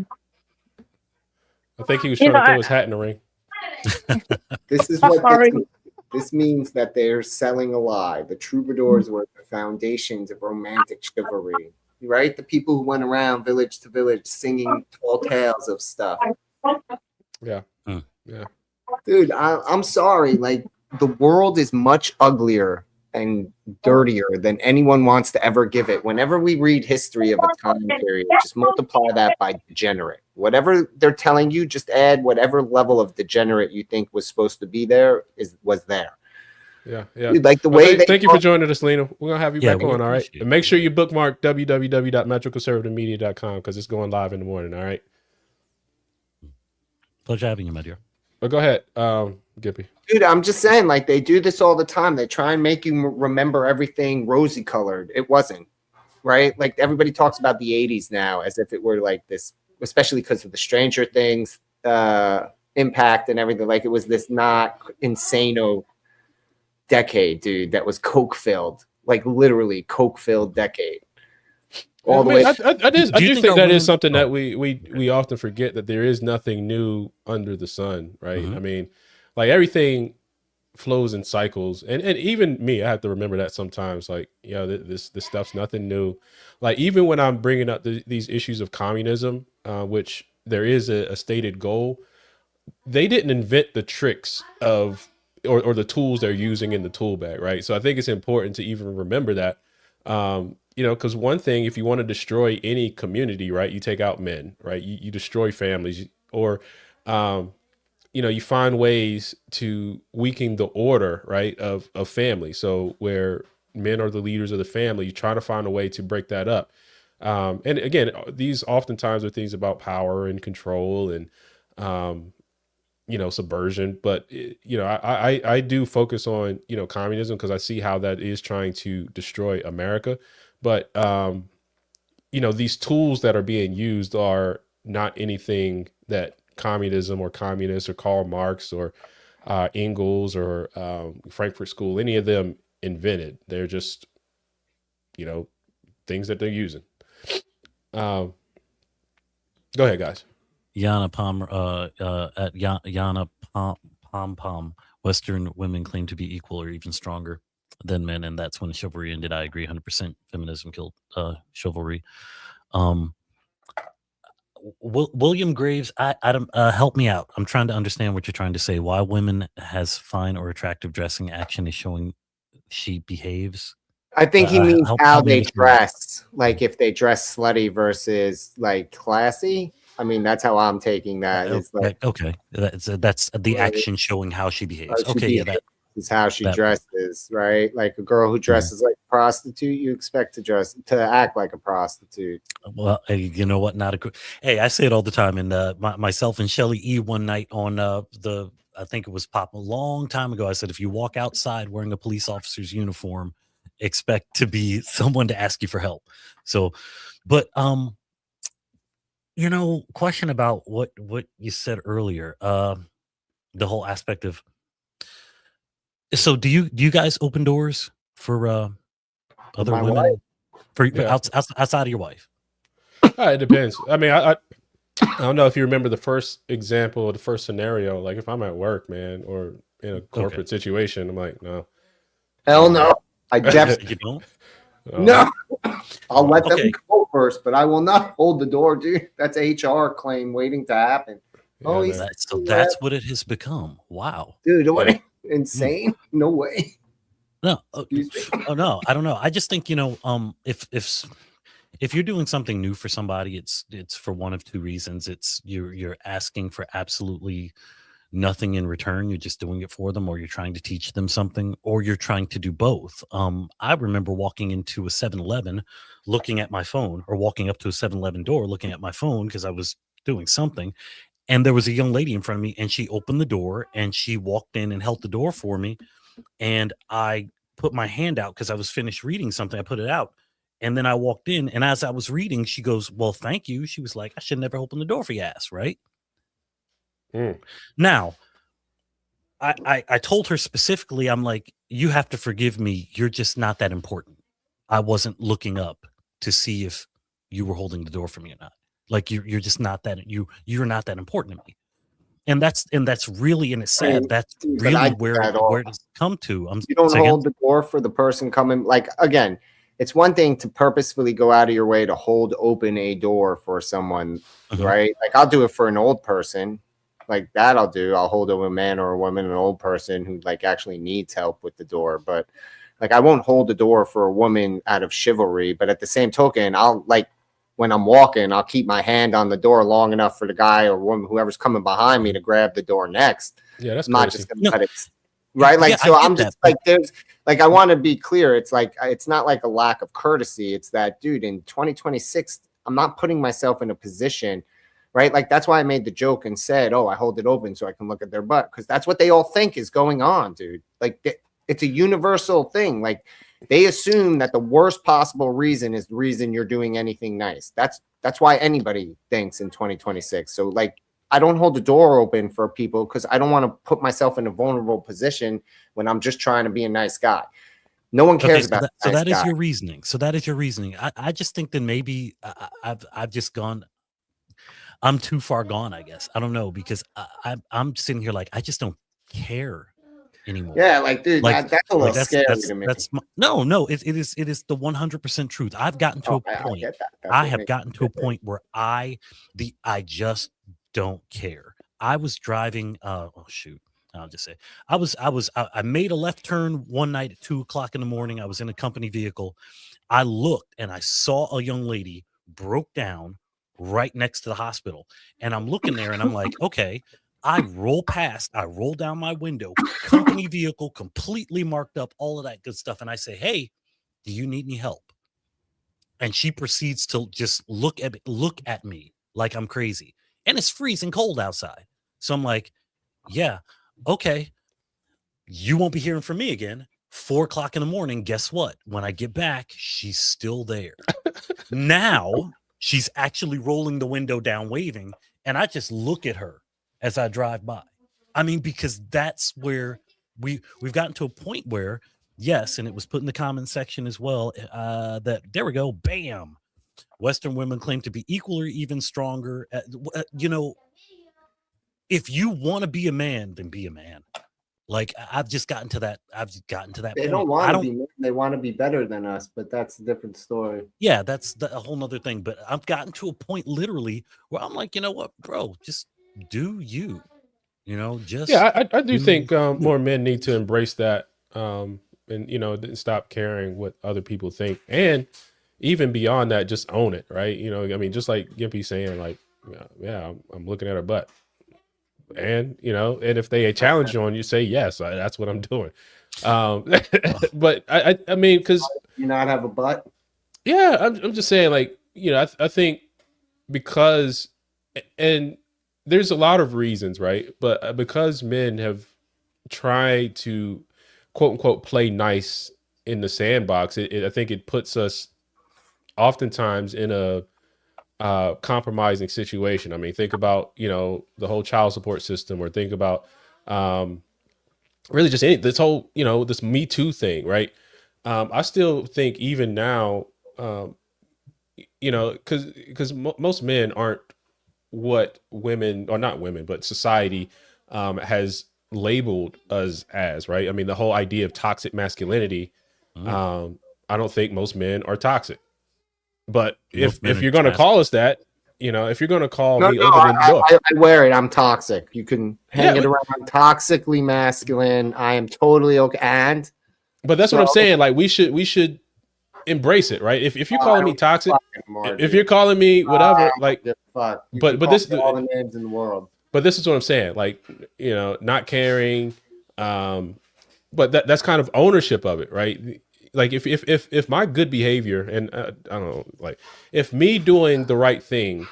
I think he was trying to throw his hat in the ring. This is what this means, that they're selling a lie. The troubadours were the foundations of romantic chivalry, right? The people who went around village to village singing tall tales of stuff. Yeah. Yeah. Dude, I'm sorry. Like, the world is much uglier and dirtier than anyone wants to ever give it. Whenever we read history of a time period, just multiply that by degenerate. Whatever they're telling you, just add whatever level of degenerate you think was supposed to be there was there. Yeah, yeah. Dude, like the way thank you for joining us, Lena. We're gonna have you back on, all right? And make sure you bookmark www.metroconservativemedia.com because it's going live in the morning, all right? Pleasure having you, my dear. But go ahead, Gippy. Dude, I'm just saying, like, they do this all the time. They try and make you remember everything rosy colored. It wasn't, right? Like, everybody talks about the 80s now as if it were like this, especially because of the Stranger Things impact and everything. Like, it was this not insano decade, dude, that was coke filled, like literally coke filled decade. All the way. I do think that is something that we often forget, that there is nothing new under the sun, right? I mean, like everything flows in cycles, and even me, I have to remember that sometimes. Like, this stuff's nothing new. Like, even when I'm bringing up these issues of communism, which there is a stated goal, they didn't invent the tricks of or the tools they're using in the tool bag, right? So I think it's important to even remember that, because one thing, if you want to destroy any community, right, you take out men, right? You destroy families, or you find ways to weaken the order, right, of family. So where men are the leaders of the family, you try to find a way to break that up. And again, these oftentimes are things about power and control and, subversion. But, I do focus on, communism, because I see how that is trying to destroy America. But, these tools that are being used are not anything that communism or communists or Karl Marx or Engels or Frankfurt School, any of them invented. They're just, things that they're using. Go ahead, guys. Yana Pom, Western women claim to be equal or even stronger than men, and that's when chivalry ended. I agree 100%. Feminism killed chivalry. William Graves, I don't help me out. I'm trying to understand what you're trying to say. Why women has fine or attractive dressing action is showing she behaves. I think he means how they understand. dress, like if they dress slutty versus like classy. I mean, that's how I'm taking that. It's like, okay, that's the action showing how she behaves. Okay, yeah, that is how she dresses, right? Like a girl who dresses like a prostitute, you expect to act like a prostitute. Well, hey, you know what? Hey, I say it all the time. And myself and Shelly E one night on I think it was Pop a long time ago. I said, if you walk outside wearing a police officer's uniform, expect to be someone to ask you for help. So, but question about what you said earlier. The whole aspect of. So, do you guys open doors for other women? Wife? For outside of your wife? It depends. I mean, I don't know if you remember the first example or the first scenario. Like, if I'm at work, man, or in a corporate situation, I'm like, no. Hell no. I definitely you don't. No, I'll let them go first, but I will not hold the door, dude. That's an HR claim waiting to happen. Yeah, that's what it has become. Wow, dude, what insane? No way. No, oh no, I don't know. I just think if you're doing something new for somebody, it's for one of two reasons. It's you're asking for absolutely nothing in return. You're just doing it for them, or you're trying to teach them something, or you're trying to do both. I remember walking into a 7-Eleven looking at my phone, or walking up to a 7-Eleven door looking at my phone because I was doing something, and there was a young lady in front of me, and she opened the door and she walked in and held the door for me, and I put my hand out because I was finished reading something. I put it out, and then I walked in, and as I was reading, she goes, "Well, thank you." She was like, "I should never open the door for your ass," right? Now, I told her specifically, I'm like, you have to forgive me. You're just not that important. I wasn't looking up to see if you were holding the door for me or not. Like you're just not that you're not that important to me. And that's really, and it's sad. That's really where it's come to. You don't hold the door for the person coming. Like, again, it's one thing to purposefully go out of your way to hold open a door for someone, right? Like, I'll do it for an old person. Like that I'll do. I'll hold over a man or a woman, an old person who like actually needs help with the door. But like I won't hold the door for a woman out of chivalry. But at the same token, I'll like when I'm walking, I'll keep my hand on the door long enough for the guy or woman, whoever's coming behind me, to grab the door next. Yeah, that's not just gonna let it right. Like so I'm just like there's like I want to be clear. It's like it's not like a lack of courtesy. It's that, dude, in 2026, I'm not putting myself in a position. Right. Like that's why I made the joke and said, oh, I hold it open so I can look at their butt, because that's what they all think is going on, dude. Like it's a universal thing. Like they assume that the worst possible reason is the reason you're doing anything nice. That's why anybody thinks in 2026. So like I don't hold the door open for people because I don't want to put myself in a vulnerable position when I'm just trying to be a nice guy. No one cares about that. So that is your reasoning. So that is your reasoning. I just think that maybe I've just gone. I'm too far gone, I guess. I don't know, because I'm sitting here like I just don't care. anymore. Yeah, like, dude, Like, that's a little like scary to me. No, it is the 100% truth. I've gotten to a point. I get that. That's I what have makes gotten to a point where I just don't care. I was driving. Oh shoot. I'll just say I made a left turn one night at 2:00 in the morning. I was in a company vehicle. I looked and I saw a young lady broke down right next to the hospital. And I'm looking there and I'm like, okay. I roll down my window, company vehicle, completely marked up, all of that good stuff. And I say, hey, do you need any help? And she proceeds to just look at me like I'm crazy. And it's freezing cold outside. So I'm like, yeah, okay. You won't be hearing from me again. 4:00 in the morning. Guess what? When I get back, she's still there. Now she's actually rolling the window down, waving, and I just look at her as I drive by. I mean, because that's where we've gotten to a point where, yes, and it was put in the comment section as well. That there we go, bam. Western women claim to be equal or even stronger. If you want to be a man, then be a man. Like I've just gotten to that. They point. don't want to be. They want to be better than us, but that's a different story. Yeah, that's a whole nother thing. But I've gotten to a point literally where I'm like, you know what, bro, just do you. Just I do think more men need to embrace that, and stop caring what other people think, and even beyond that, just own it, right? I mean, just like Gimpy saying, like, yeah, I'm looking at her butt. And and if they challenge you on, you say yes, that's what I'm doing. But I mean, because you not have a butt. Yeah, I'm just saying, like, I think because, and there's a lot of reasons, right? But because men have tried to quote unquote play nice in the sandbox, I think it puts us oftentimes in a compromising situation. I mean, think about the whole child support system, or think about really just this whole this Me Too thing, right? I still think even now, because most men aren't what women, or not women, but society has labeled us as, right? I mean, the whole idea of toxic masculinity. I don't think most men are toxic. But if you're going to call us that, if you're going to call me over in the book, I wear it. I'm toxic. You can hang it around. I'm toxically masculine. I am totally okay. But that's what I'm saying. Like, we should embrace it, right? If you're calling me toxic, if you're calling me whatever, like, but this all the names in the world. But this is what I'm saying. Like, not caring. But that's kind of ownership of it, right? Like if my good behavior, and I don't know, like if me doing the right thing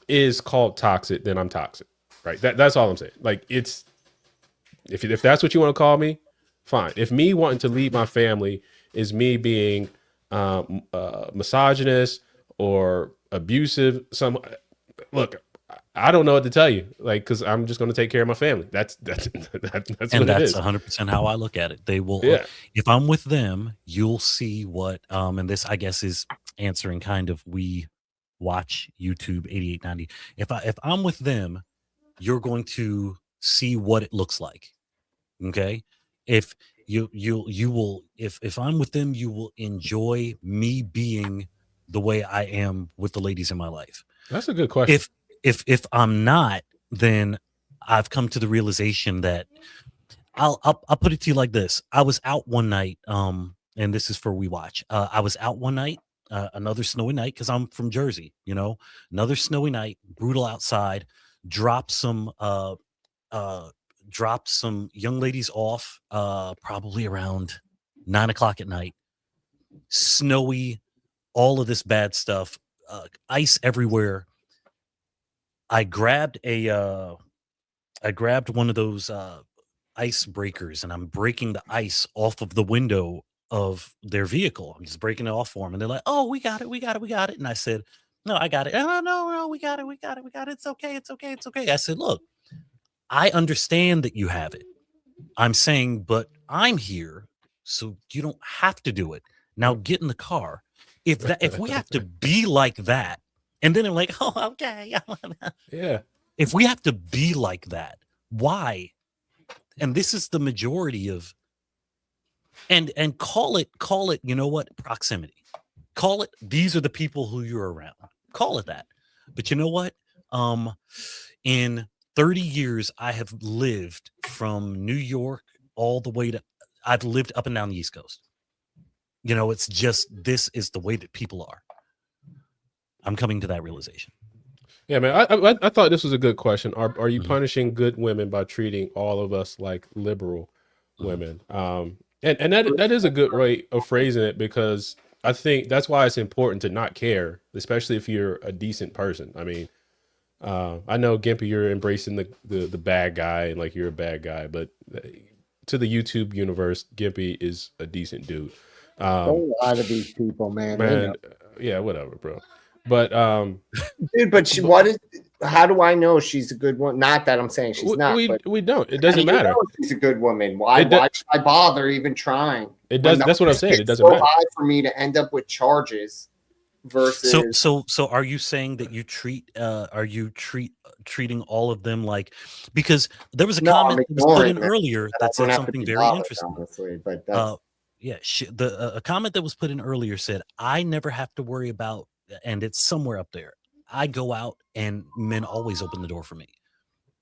is called toxic, then I'm toxic, right? That's all I'm saying. Like, it's if that's what you want to call me, fine. If me wanting to lead my family is me being misogynist or abusive, look, I don't know what to tell you, like, because I'm just going to take care of my family. That's what it is. 100% how I look at it. They will, if I'm with them, you'll see what, and this, I guess, is answering kind of, we watch YouTube 8890. If I'm with them, you're going to see what it looks like. Okay. If you will, if I'm with them, you will enjoy me being the way I am with the ladies in my life. That's a good question. If I'm not, then I've come to the realization that I'll put it to you like this. I was out one night, and this is for We Watch. I was out one night, another snowy night, because I'm from Jersey, another snowy night, brutal outside, dropped some young ladies off, probably around 9:00 at night, snowy, all of this bad stuff, ice everywhere. I grabbed one of those ice breakers, and I'm breaking the ice off of the window of their vehicle. I'm just breaking it off for them, and they're like, "Oh, we got it. And I said, "No, I got it." "Oh, no, we got it. It's okay. I said, "Look, I understand that you have it. I'm saying, but I'm here, so you don't have to do it. Now get in the car. If we have to be like that." And then they're like, "Oh, okay." Yeah. If we have to be like that, why? and this is the majority of, and call it, you know what, proximity. Call it, these are the people who you're around. Call it that. But you know what? In 30 years, I have lived from New York all the way to, I've lived up and down the East Coast. You know, it's just, this is the way that people are. I'm coming to that realization. Yeah, man. I thought this was a good question. Are you punishing good women by treating all of us like liberal women? And that is a good way of phrasing it, because I think that's why it's important to not care, especially if you're a decent person. I mean, I know, Gimpy, you're embracing the bad guy and like you're a bad guy, but to the YouTube universe, Gimpy is a decent dude. A lot of these people, man. Yeah, whatever, bro. But dude, but how do I know she's a good one? Not that I'm saying she's not. We don't. It doesn't matter. She's a good woman. Why should I bother even trying? It does. That's what I'm saying. It doesn't matter. High for me to end up with charges. Versus, so are you saying that you treating all of them like, because there was a comment that was put in earlier that said something very interesting. Honestly, but that's, a comment that was put in earlier said, I never have to worry about, and it's somewhere up there, I go out and men always open the door for me,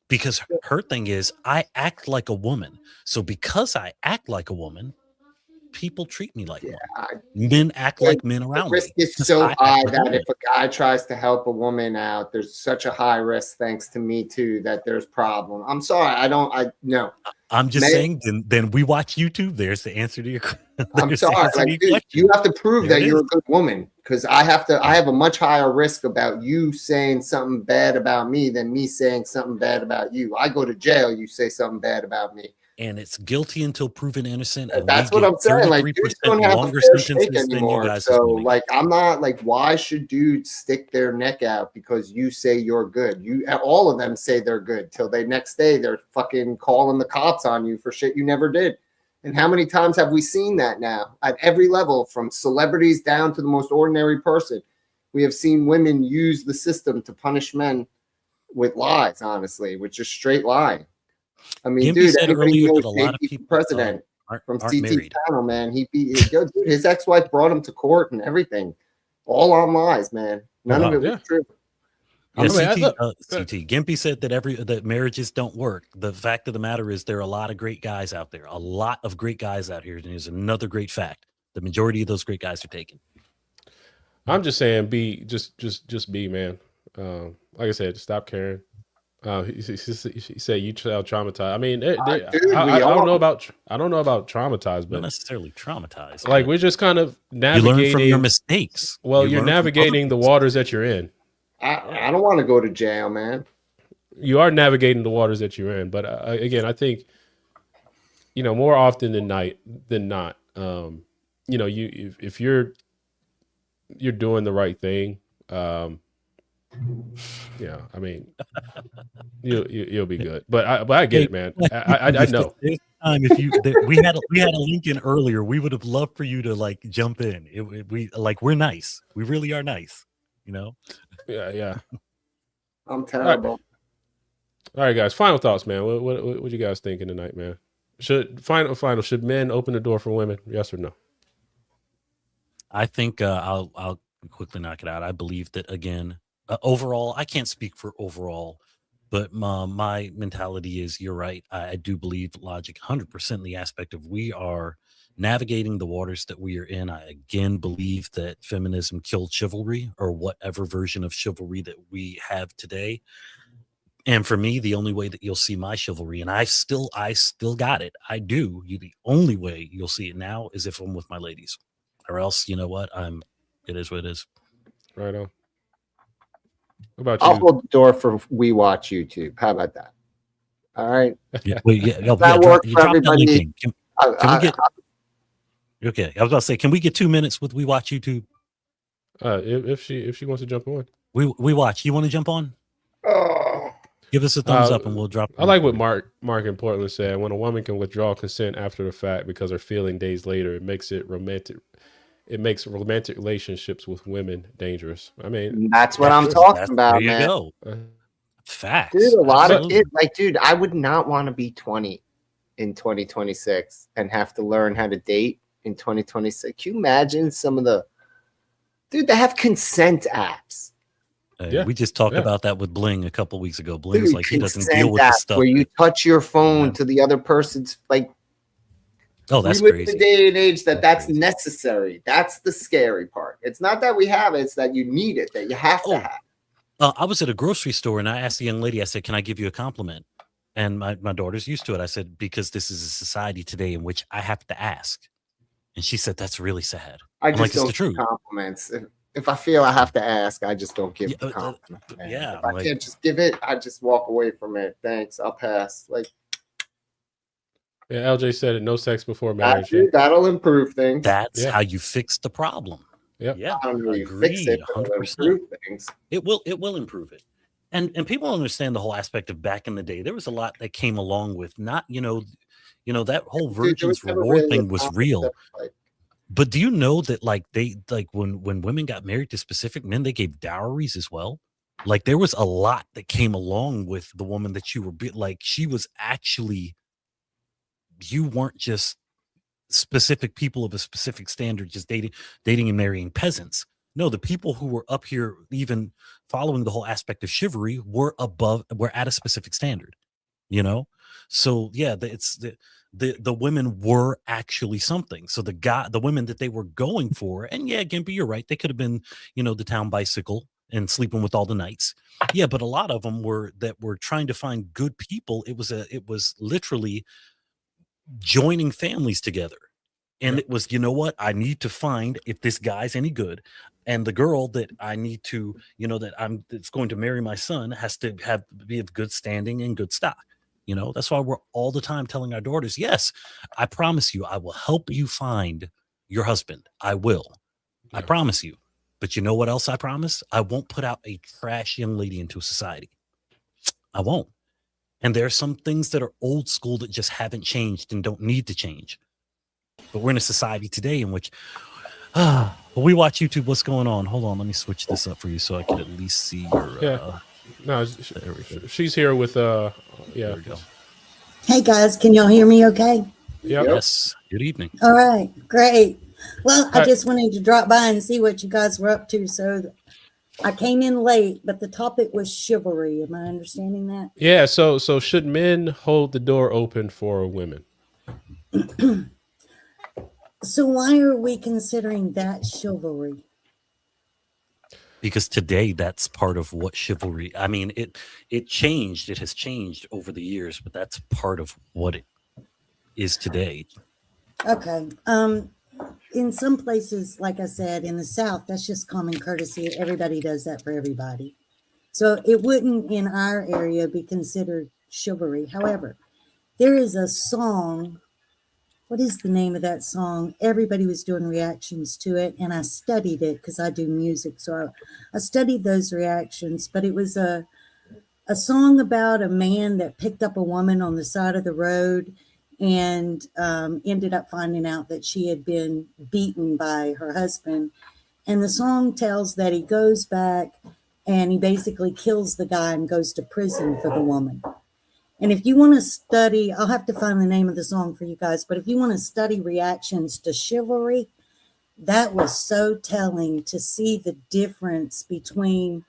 because her thing is, I act like a woman. So because I act like a woman, people treat me like one. Men act like men around me. The risk is so high that if a guy tries to help a woman out, there's such a high risk, thanks to me too, that there's problem. I'm sorry, no. I'm just saying, then we watch YouTube. There's the answer to your question. I'm sorry, like, dude, you have to prove that you're a good woman, because I have a much higher risk about you saying something bad about me than me saying something bad about you. I go to jail, you say something bad about me. And it's guilty until proven innocent. And that's what I'm saying. Like, dudes don't have a fair shake anymore. So, like, I'm not like, why should dudes stick their neck out because you say you're good? All of them say they're good till they next day they're fucking calling the cops on you for shit you never did. And how many times have we seen that now at every level, from celebrities down to the most ordinary person? We have seen women use the system to punish men with lies, honestly, with just straight lying. I mean, Gimpy dude, everybody knows a lot of people president from CT married. Panel, man. His ex-wife brought him to court and everything, all on lies, man. None of it was true. Yeah, CT Gimpy said that marriages don't work. The fact of the matter is, there are a lot of great guys out there, a lot of great guys out here. And here's another great fact: the majority of those great guys are taken. I'm just saying, just be, man. Like I said, stop caring. He said you traumatized. I mean, I don't know about traumatized, but not necessarily traumatized. Like, we're just kind of navigating. You learn from your mistakes. Well, you're navigating the waters that you're in. I don't want to go to jail, man. You are navigating the waters that you're in, but again, I think, more often than not, if you're doing the right thing, yeah, I mean, you'll be good. But I get it, man. I know. We had a link in earlier. We would have loved for you to like jump in. We're nice. We really are nice. Yeah. I'm terrible. All right, guys. Final thoughts, man. What you guys thinking tonight, man? Should men open the door for women? Yes or no? I think I'll quickly knock it out. I believe that, again. Overall, I can't speak for overall, but my mentality is, you're right. I do believe logic 100% in the aspect of we are navigating the waters that we are in. I again believe that feminism killed chivalry, or whatever version of chivalry that we have today. And for me, the only way that you'll see my chivalry, and I still got it. I do. The only way you'll see it now is if I'm with my ladies, or else, you know what? It is what it is. Right on. About you? I'll hold the door for We Watch YouTube. How about that? All right. That works for everybody. Can we get? Okay, I was about to say, can we get 2 minutes with We Watch YouTube? If she wants to jump on, we watch. You want to jump on? Oh. Give us a thumbs up and we'll drop. I like what Mark in Portland said. When a woman can withdraw consent after the fact because her feeling days later, it makes romantic relationships with women dangerous. I mean, that's what I'm talking about, there you man. Go. Facts. Dude, a lot of kids, dude, I would not want to be 20 in 2026 and have to learn how to date in 2026. Can you imagine some of the dude that have consent apps? We just talked about that with Bling a couple weeks ago. Bling's like he doesn't deal with apps the stuff where you touch your phone to the other person's like. Oh, that's we live crazy. in a day and age that's necessary. That's the scary part. It's not that we have it; it's that you need it, that you have to have. I was at a grocery store and I asked the young lady, I said, "Can I give you a compliment?" And my daughter's used to it. I said, "Because this is a society today in which I have to ask." And she said, "That's really sad." I I'm just like, "It's don't the truth." give compliments. If I feel I have to ask, I just don't give the compliment. Yeah, if I can't just give it, I just walk away from it. Thanks, I'll pass. Like, yeah, LJ said it. No sex before marriage. that'll improve things. That's how you fix the problem. Yep. Yeah, I don't know you fix agreed. it, but it'll 100%. improve things. It will improve it. And people understand the whole aspect of back in the day. There was a lot that came along with not, that whole virgin's reward thing was real. But do you know that when women got married to specific men, they gave dowries as well? Like there was a lot that came along with the woman that you were like she was actually, you weren't just specific people of a specific standard just dating and marrying peasants. No, the people who were up here even following the whole aspect of chivalry were at a specific standard, so yeah, the women were actually something. So the women that they were going for, and yeah, Gimpy, you're right, they could have been the town bicycle and sleeping with all the knights, yeah, but a lot of them were trying to find good people. It was literally joining families together. And it was, I need to find if this guy's any good, and the girl that I need to, that's going to marry my son has to be of good standing and good stock. That's why we're all the time telling our daughters, yes, I promise you, I will help you find your husband. I will. I promise you. But you know what else I promise? I won't put out a trash young lady into society. I won't. And there are some things that are old school that just haven't changed and don't need to change. But we're in a society today in which we watch YouTube. What's going on? Hold on. Let me switch this up for you so I can at least see your. No, she's here with There we go. Hey guys, can y'all hear me okay? Yep. Yes. Good evening. All right, great. Well, I just wanted to drop by and see what you guys were up to. So I came in late, but the topic was chivalry. Am I understanding that? Yeah. So should men hold the door open for women? So why are we considering that chivalry? Because today that's part of what chivalry. I mean, it changed. It has changed over the years, but that's part of what it is today. Okay. In some places, like I said, in the South, that's just common courtesy. Everybody does that for everybody. So it wouldn't in our area be considered chivalry. However, there is a song. What is the name of that song? Everybody was doing reactions to it, and I studied it because I do music. So I studied those reactions, but it was a song about a man that picked up a woman on the side of the road and ended up finding out that she had been beaten by her husband. And the song tells that he goes back and he basically kills the guy and goes to prison for the woman. And if you want to study, I'll have to find the name of the song for you guys, but if you want to study reactions to chivalry, that was so telling to see the difference between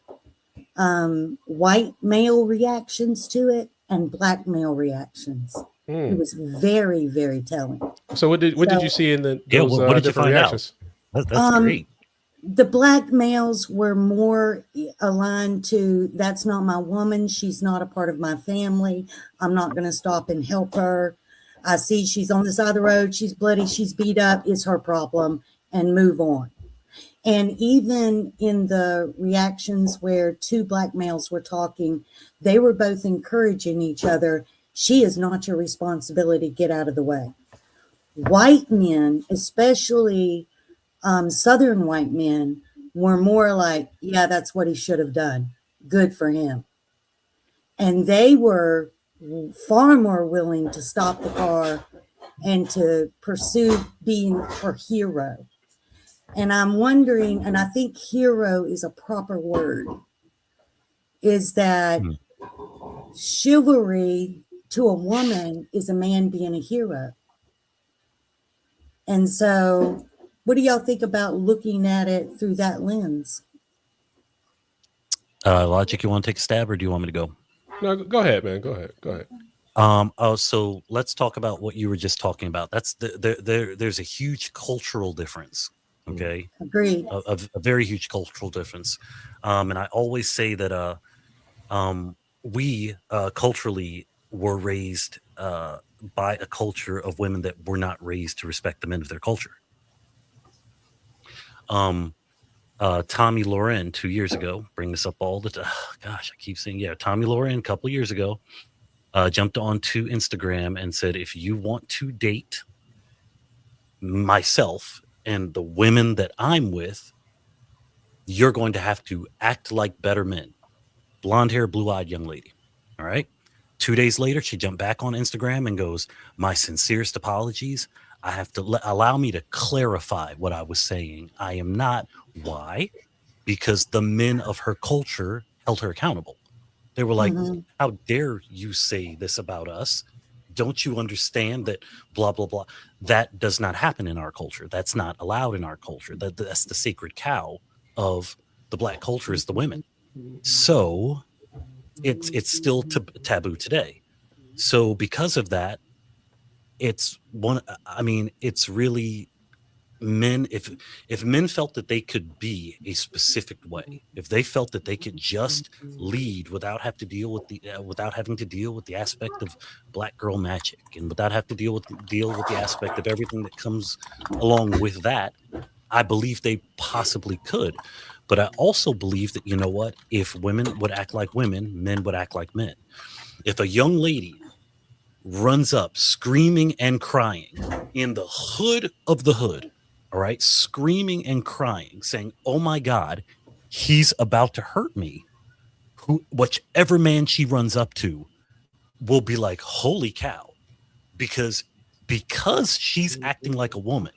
white male reactions to it and black male reactions. It was very, very telling. So what did you see in those what did you different find reactions? Out? That's great. The black males were more aligned to, that's not my woman. She's not a part of my family. I'm not going to stop and help her. I see she's on the side of the road. She's bloody. She's beat up. It's her problem, and move on. And even in the reactions where two black males were talking, they were both encouraging each other. She is not your responsibility. Get out of the way. White men, especially Southern white men, were more like, yeah, that's what he should have done. Good for him. And they were far more willing to stop the car and to pursue being her hero. And I'm wondering, and I think hero is a proper word, is that chivalry to a woman is a man being a hero. And so, what do y'all think about looking at it through that lens? Logic, you want to take a stab, or do you want me to go? No, go ahead, man. Go ahead. So let's talk about what you were just talking about. That's there's a huge cultural difference. Okay. Agreed. A very huge cultural difference. And I always say that we culturally were raised by a culture of women that were not raised to respect the men of their culture. Tommy Loren 2 years ago, bring this up all the time. Gosh, I keep saying, Tommy Loren a couple of years ago jumped onto Instagram and said, if you want to date myself and the women that I'm with, you're going to have to act like better men. Blonde hair, blue-eyed young lady. All right. 2 days later, she jumped back on Instagram and goes, my sincerest apologies. I have to allow me to clarify what I was saying. I am not. Why? Because the men of her culture held her accountable. They were like, how dare you say this about us? Don't you understand that blah, blah, blah? That does not happen in our culture. That's not allowed in our culture. That's the sacred cow of the Black culture is the women. So it's still taboo today. So because of that, it's really men. If men felt that they could be a specific way, if they felt that they could just lead without having to deal with the aspect of Black girl magic, and without having to deal with the aspect of everything that comes along with that, I believe they possibly could. But I also believe that, you know what, if women would act like women, men would act like men. If a young lady runs up screaming and crying in the hood of the hood, all right, screaming and crying, saying, oh my God, he's about to hurt me, whichever man she runs up to will be like, holy cow, because she's acting like a woman,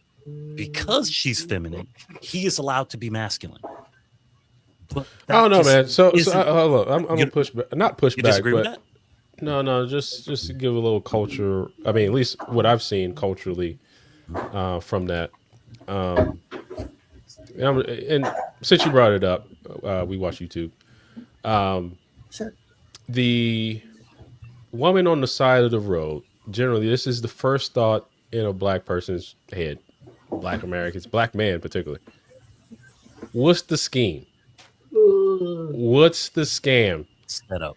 because she's feminine, he is allowed to be masculine. But I don't know, man. So hold on. I'm gonna push back, not push back, but no, just to give a little culture. I mean, at least what I've seen culturally from that. And since you brought it up, we watch YouTube. Sure. The woman on the side of the road. Generally, this is the first thought in a Black person's head. Black Americans, Black man particularly. What's the scheme? What's the scam? Setup.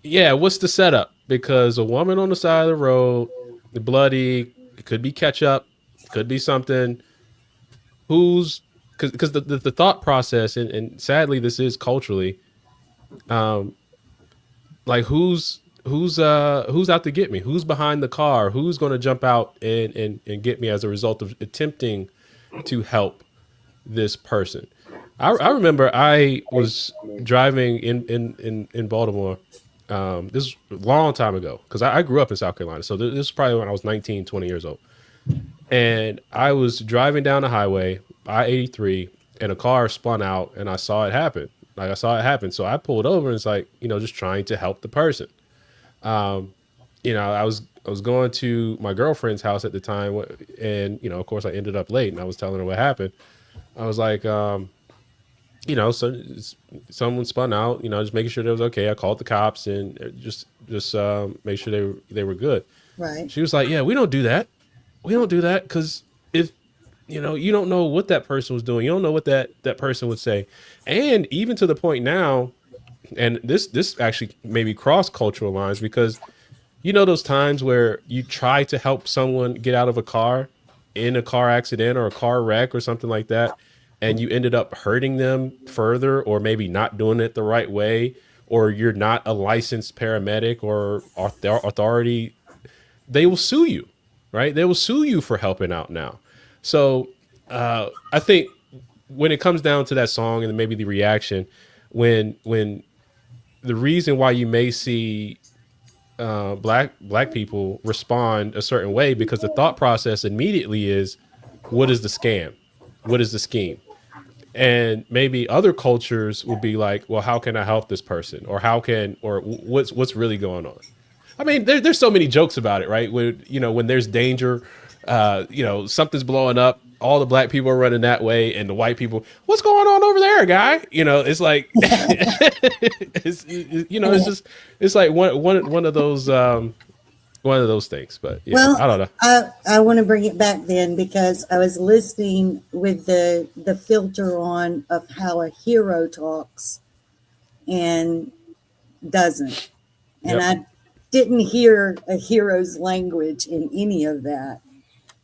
Yeah, what's the setup? Because a woman on the side of the road, bloody, it could be ketchup, could be something. Because the thought process, and sadly this is culturally, like who's out to get me? Who's behind the car? Who's going to jump out and get me as a result of attempting to help this person? I remember I was driving in Baltimore. This was a long time ago because I grew up in South Carolina. So this was probably when I was 19, 20 years old. And I was driving down the highway, I-83, and a car spun out, and I saw it happen. So I pulled over, and it's like, just trying to help the person. I was going to my girlfriend's house at the time, and of course I ended up late, and I was telling her what happened. I was like, so someone spun out, just making sure that was okay. I called the cops and just make sure they were good. Right. She was like, yeah, we don't do that. We don't do that because if, you don't know what that person was doing. You don't know what that person would say. And even to the point now, and this actually maybe cross-cultural lines, because those times where you try to help someone get out of a car in a car accident or a car wreck or something like that, and you ended up hurting them further, or maybe not doing it the right way, or you're not a licensed paramedic or authority, they will sue you, right? They will sue you for helping out now. So I think when it comes down to that song and maybe the reaction, when the reason why you may see black people respond a certain way, because the thought process immediately is, what is the scam? What is the scheme? And maybe other cultures will be like, well, how can I help this person? Or what's really going on? I mean, there's so many jokes about it, right? When when there's danger, something's blowing up, all the black people are running that way, and the white people, what's going on over there, guy? It's like, it's like one of those things. But yeah, Well, I don't know. I want to bring it back then because I was listening with the filter on of how a hero talks and doesn't. And I didn't hear a hero's language in any of that.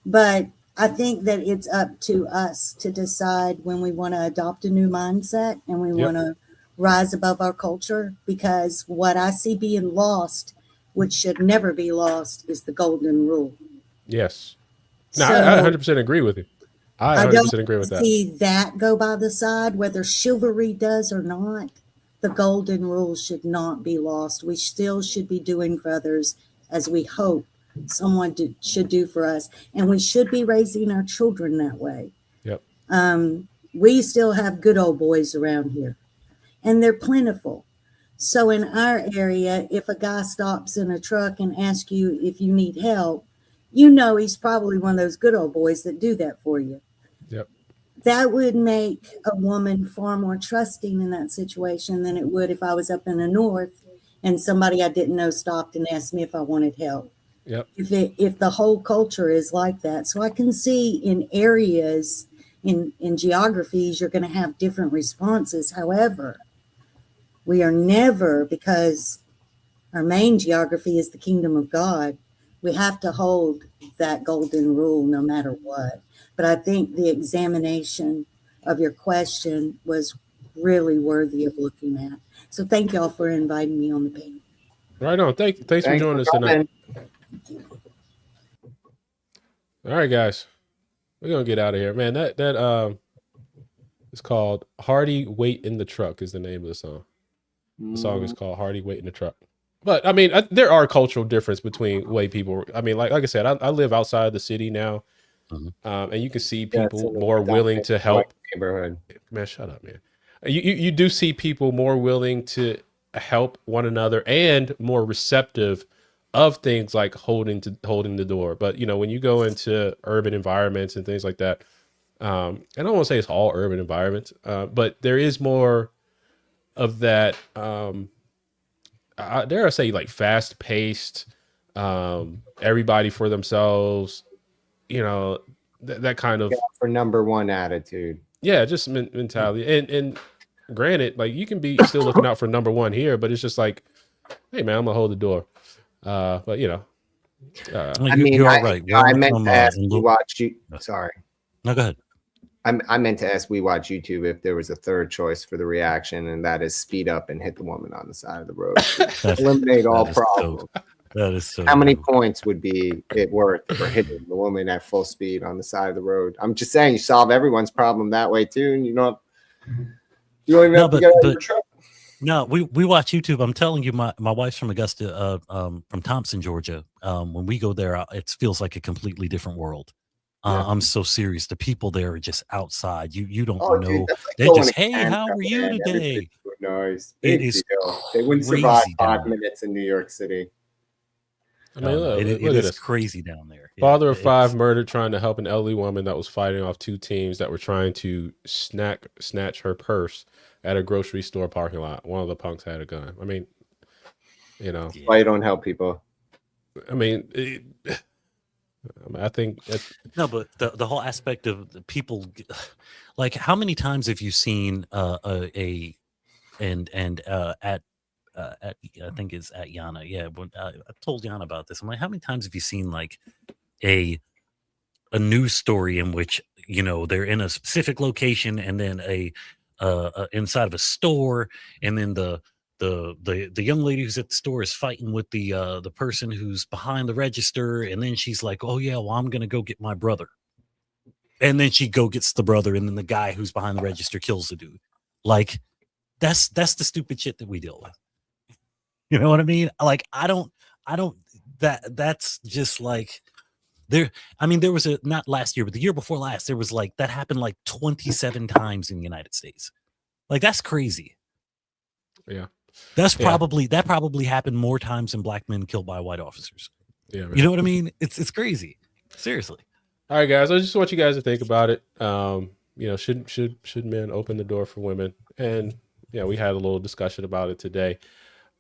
But I think that it's up to us to decide when we want to adopt a new mindset and we want to rise above our culture, because what I see being lost, which should never be lost, is the golden rule. Yes. No, I 100% agree with you. I 100% agree with that. See that go by the side, whether chivalry does or not. The golden rule should not be lost. We still should be doing for others as we hope someone should do for us. And we should be raising our children that way. Yep. We still have good old boys around here, and they're plentiful. So in our area, if a guy stops in a truck and asks you if you need help, he's probably one of those good old boys that do that for you. Yep. That would make a woman far more trusting in that situation than it would if I was up in the north and somebody I didn't know stopped and asked me if I wanted help. Yep. If the whole culture is like that. So I can see in areas, in geographies, you're going to have different responses. However, we are never, because our main geography is the kingdom of God, we have to hold that golden rule no matter what. But I think the examination of your question was really worthy of looking at. So thank y'all for inviting me on the panel. Right on. Thanks for joining us tonight. All right, guys. We're going to get out of here. Man, that it's called Hardy Wait in the Truck is the name of the song. The song is called Hardy Wait in the Truck. But I mean, there are cultural difference between way people. I mean, like I said, I live outside the city now, and you can see people more willing to help. Neighborhood. Man, shut up, man. You do see people more willing to help one another and more receptive of things like holding the door. But when you go into urban environments and things like that, I don't want to say it's all urban environments, but there is more of that. I dare I say, like, fast paced, everybody for themselves, that kind of for number one attitude. Yeah, just mentality. And granted, like, you can be still looking out for number one here, but it's just like, hey man, I'm gonna hold the door. But I mean, you're all right. I meant to ask we watch you. Sorry. No, go ahead. I meant to ask we watch YouTube if there was a third choice for the reaction, and that is speed up and hit the woman on the side of the road. Eliminate all problems. That is so. How many points would be it worth for hitting the woman at full speed on the side of the road? I'm just saying, you solve everyone's problem that way too, and you don't even have to get out of your truck. No, we watch YouTube. I'm telling you, my wife's from Augusta, from Thompson, Georgia. When we go there, it feels like a completely different world. I'm so serious. The people there are just outside. You don't know. Dude, like they're just, hey, how are you today? Nice. It is. They wouldn't survive 5 minutes in New York City. I mean, look it at is this. crazy down there. Father of 5 murdered trying to help an elderly woman that was fighting off 2 teams that were trying to snatch her purse at a grocery store parking lot. One of the punks had a gun. I mean, why you don't help people? I mean, I think no, but the whole aspect of the people, like, how many times have you seen at I think it's at Yana. Yeah, when I told Yana about this. I'm like, how many times have you seen like a news story in which they're in a specific location and then a inside of a store, and then the young lady who's at the store is fighting with the person who's behind the register, and then she's like, oh yeah, well, I'm gonna go get my brother, and then she gets the brother, and then the guy who's behind the register kills the dude. Like, that's the stupid shit that we deal with. You know what I mean? Like, I don't that's just like there. I mean, there was not last year, but the year before last, there was like that happened like 27 times in the United States. Like, that's crazy. Yeah. That's probably that probably happened more times than black men killed by white officers. Yeah, man. You know what I mean? It's crazy. Seriously. All right, guys. I just want you guys to think about it. You know, should men open the door for women? And yeah, we had a little discussion about it today.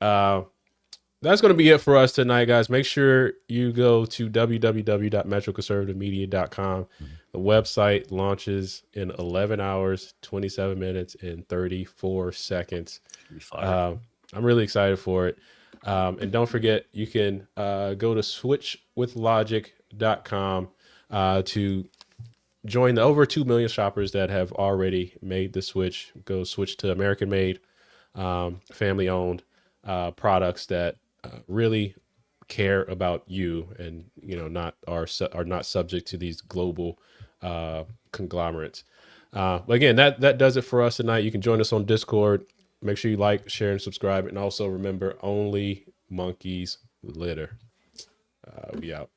That's going to be it for us tonight, guys. Make sure you go to www.metroconservativemedia.com. The website launches in 11 hours, 27 minutes, and 34 seconds. I'm really excited for it. And don't forget, you can go to switchwithlogic.com to join the over 2 million shoppers that have already made the switch. Go switch to American-made, family-owned products that really care about you, and not are not subject to these global conglomerates. But again, that does it for us tonight. You can join us on Discord. Make sure you like, share, and subscribe. And also remember, only monkeys litter. We out.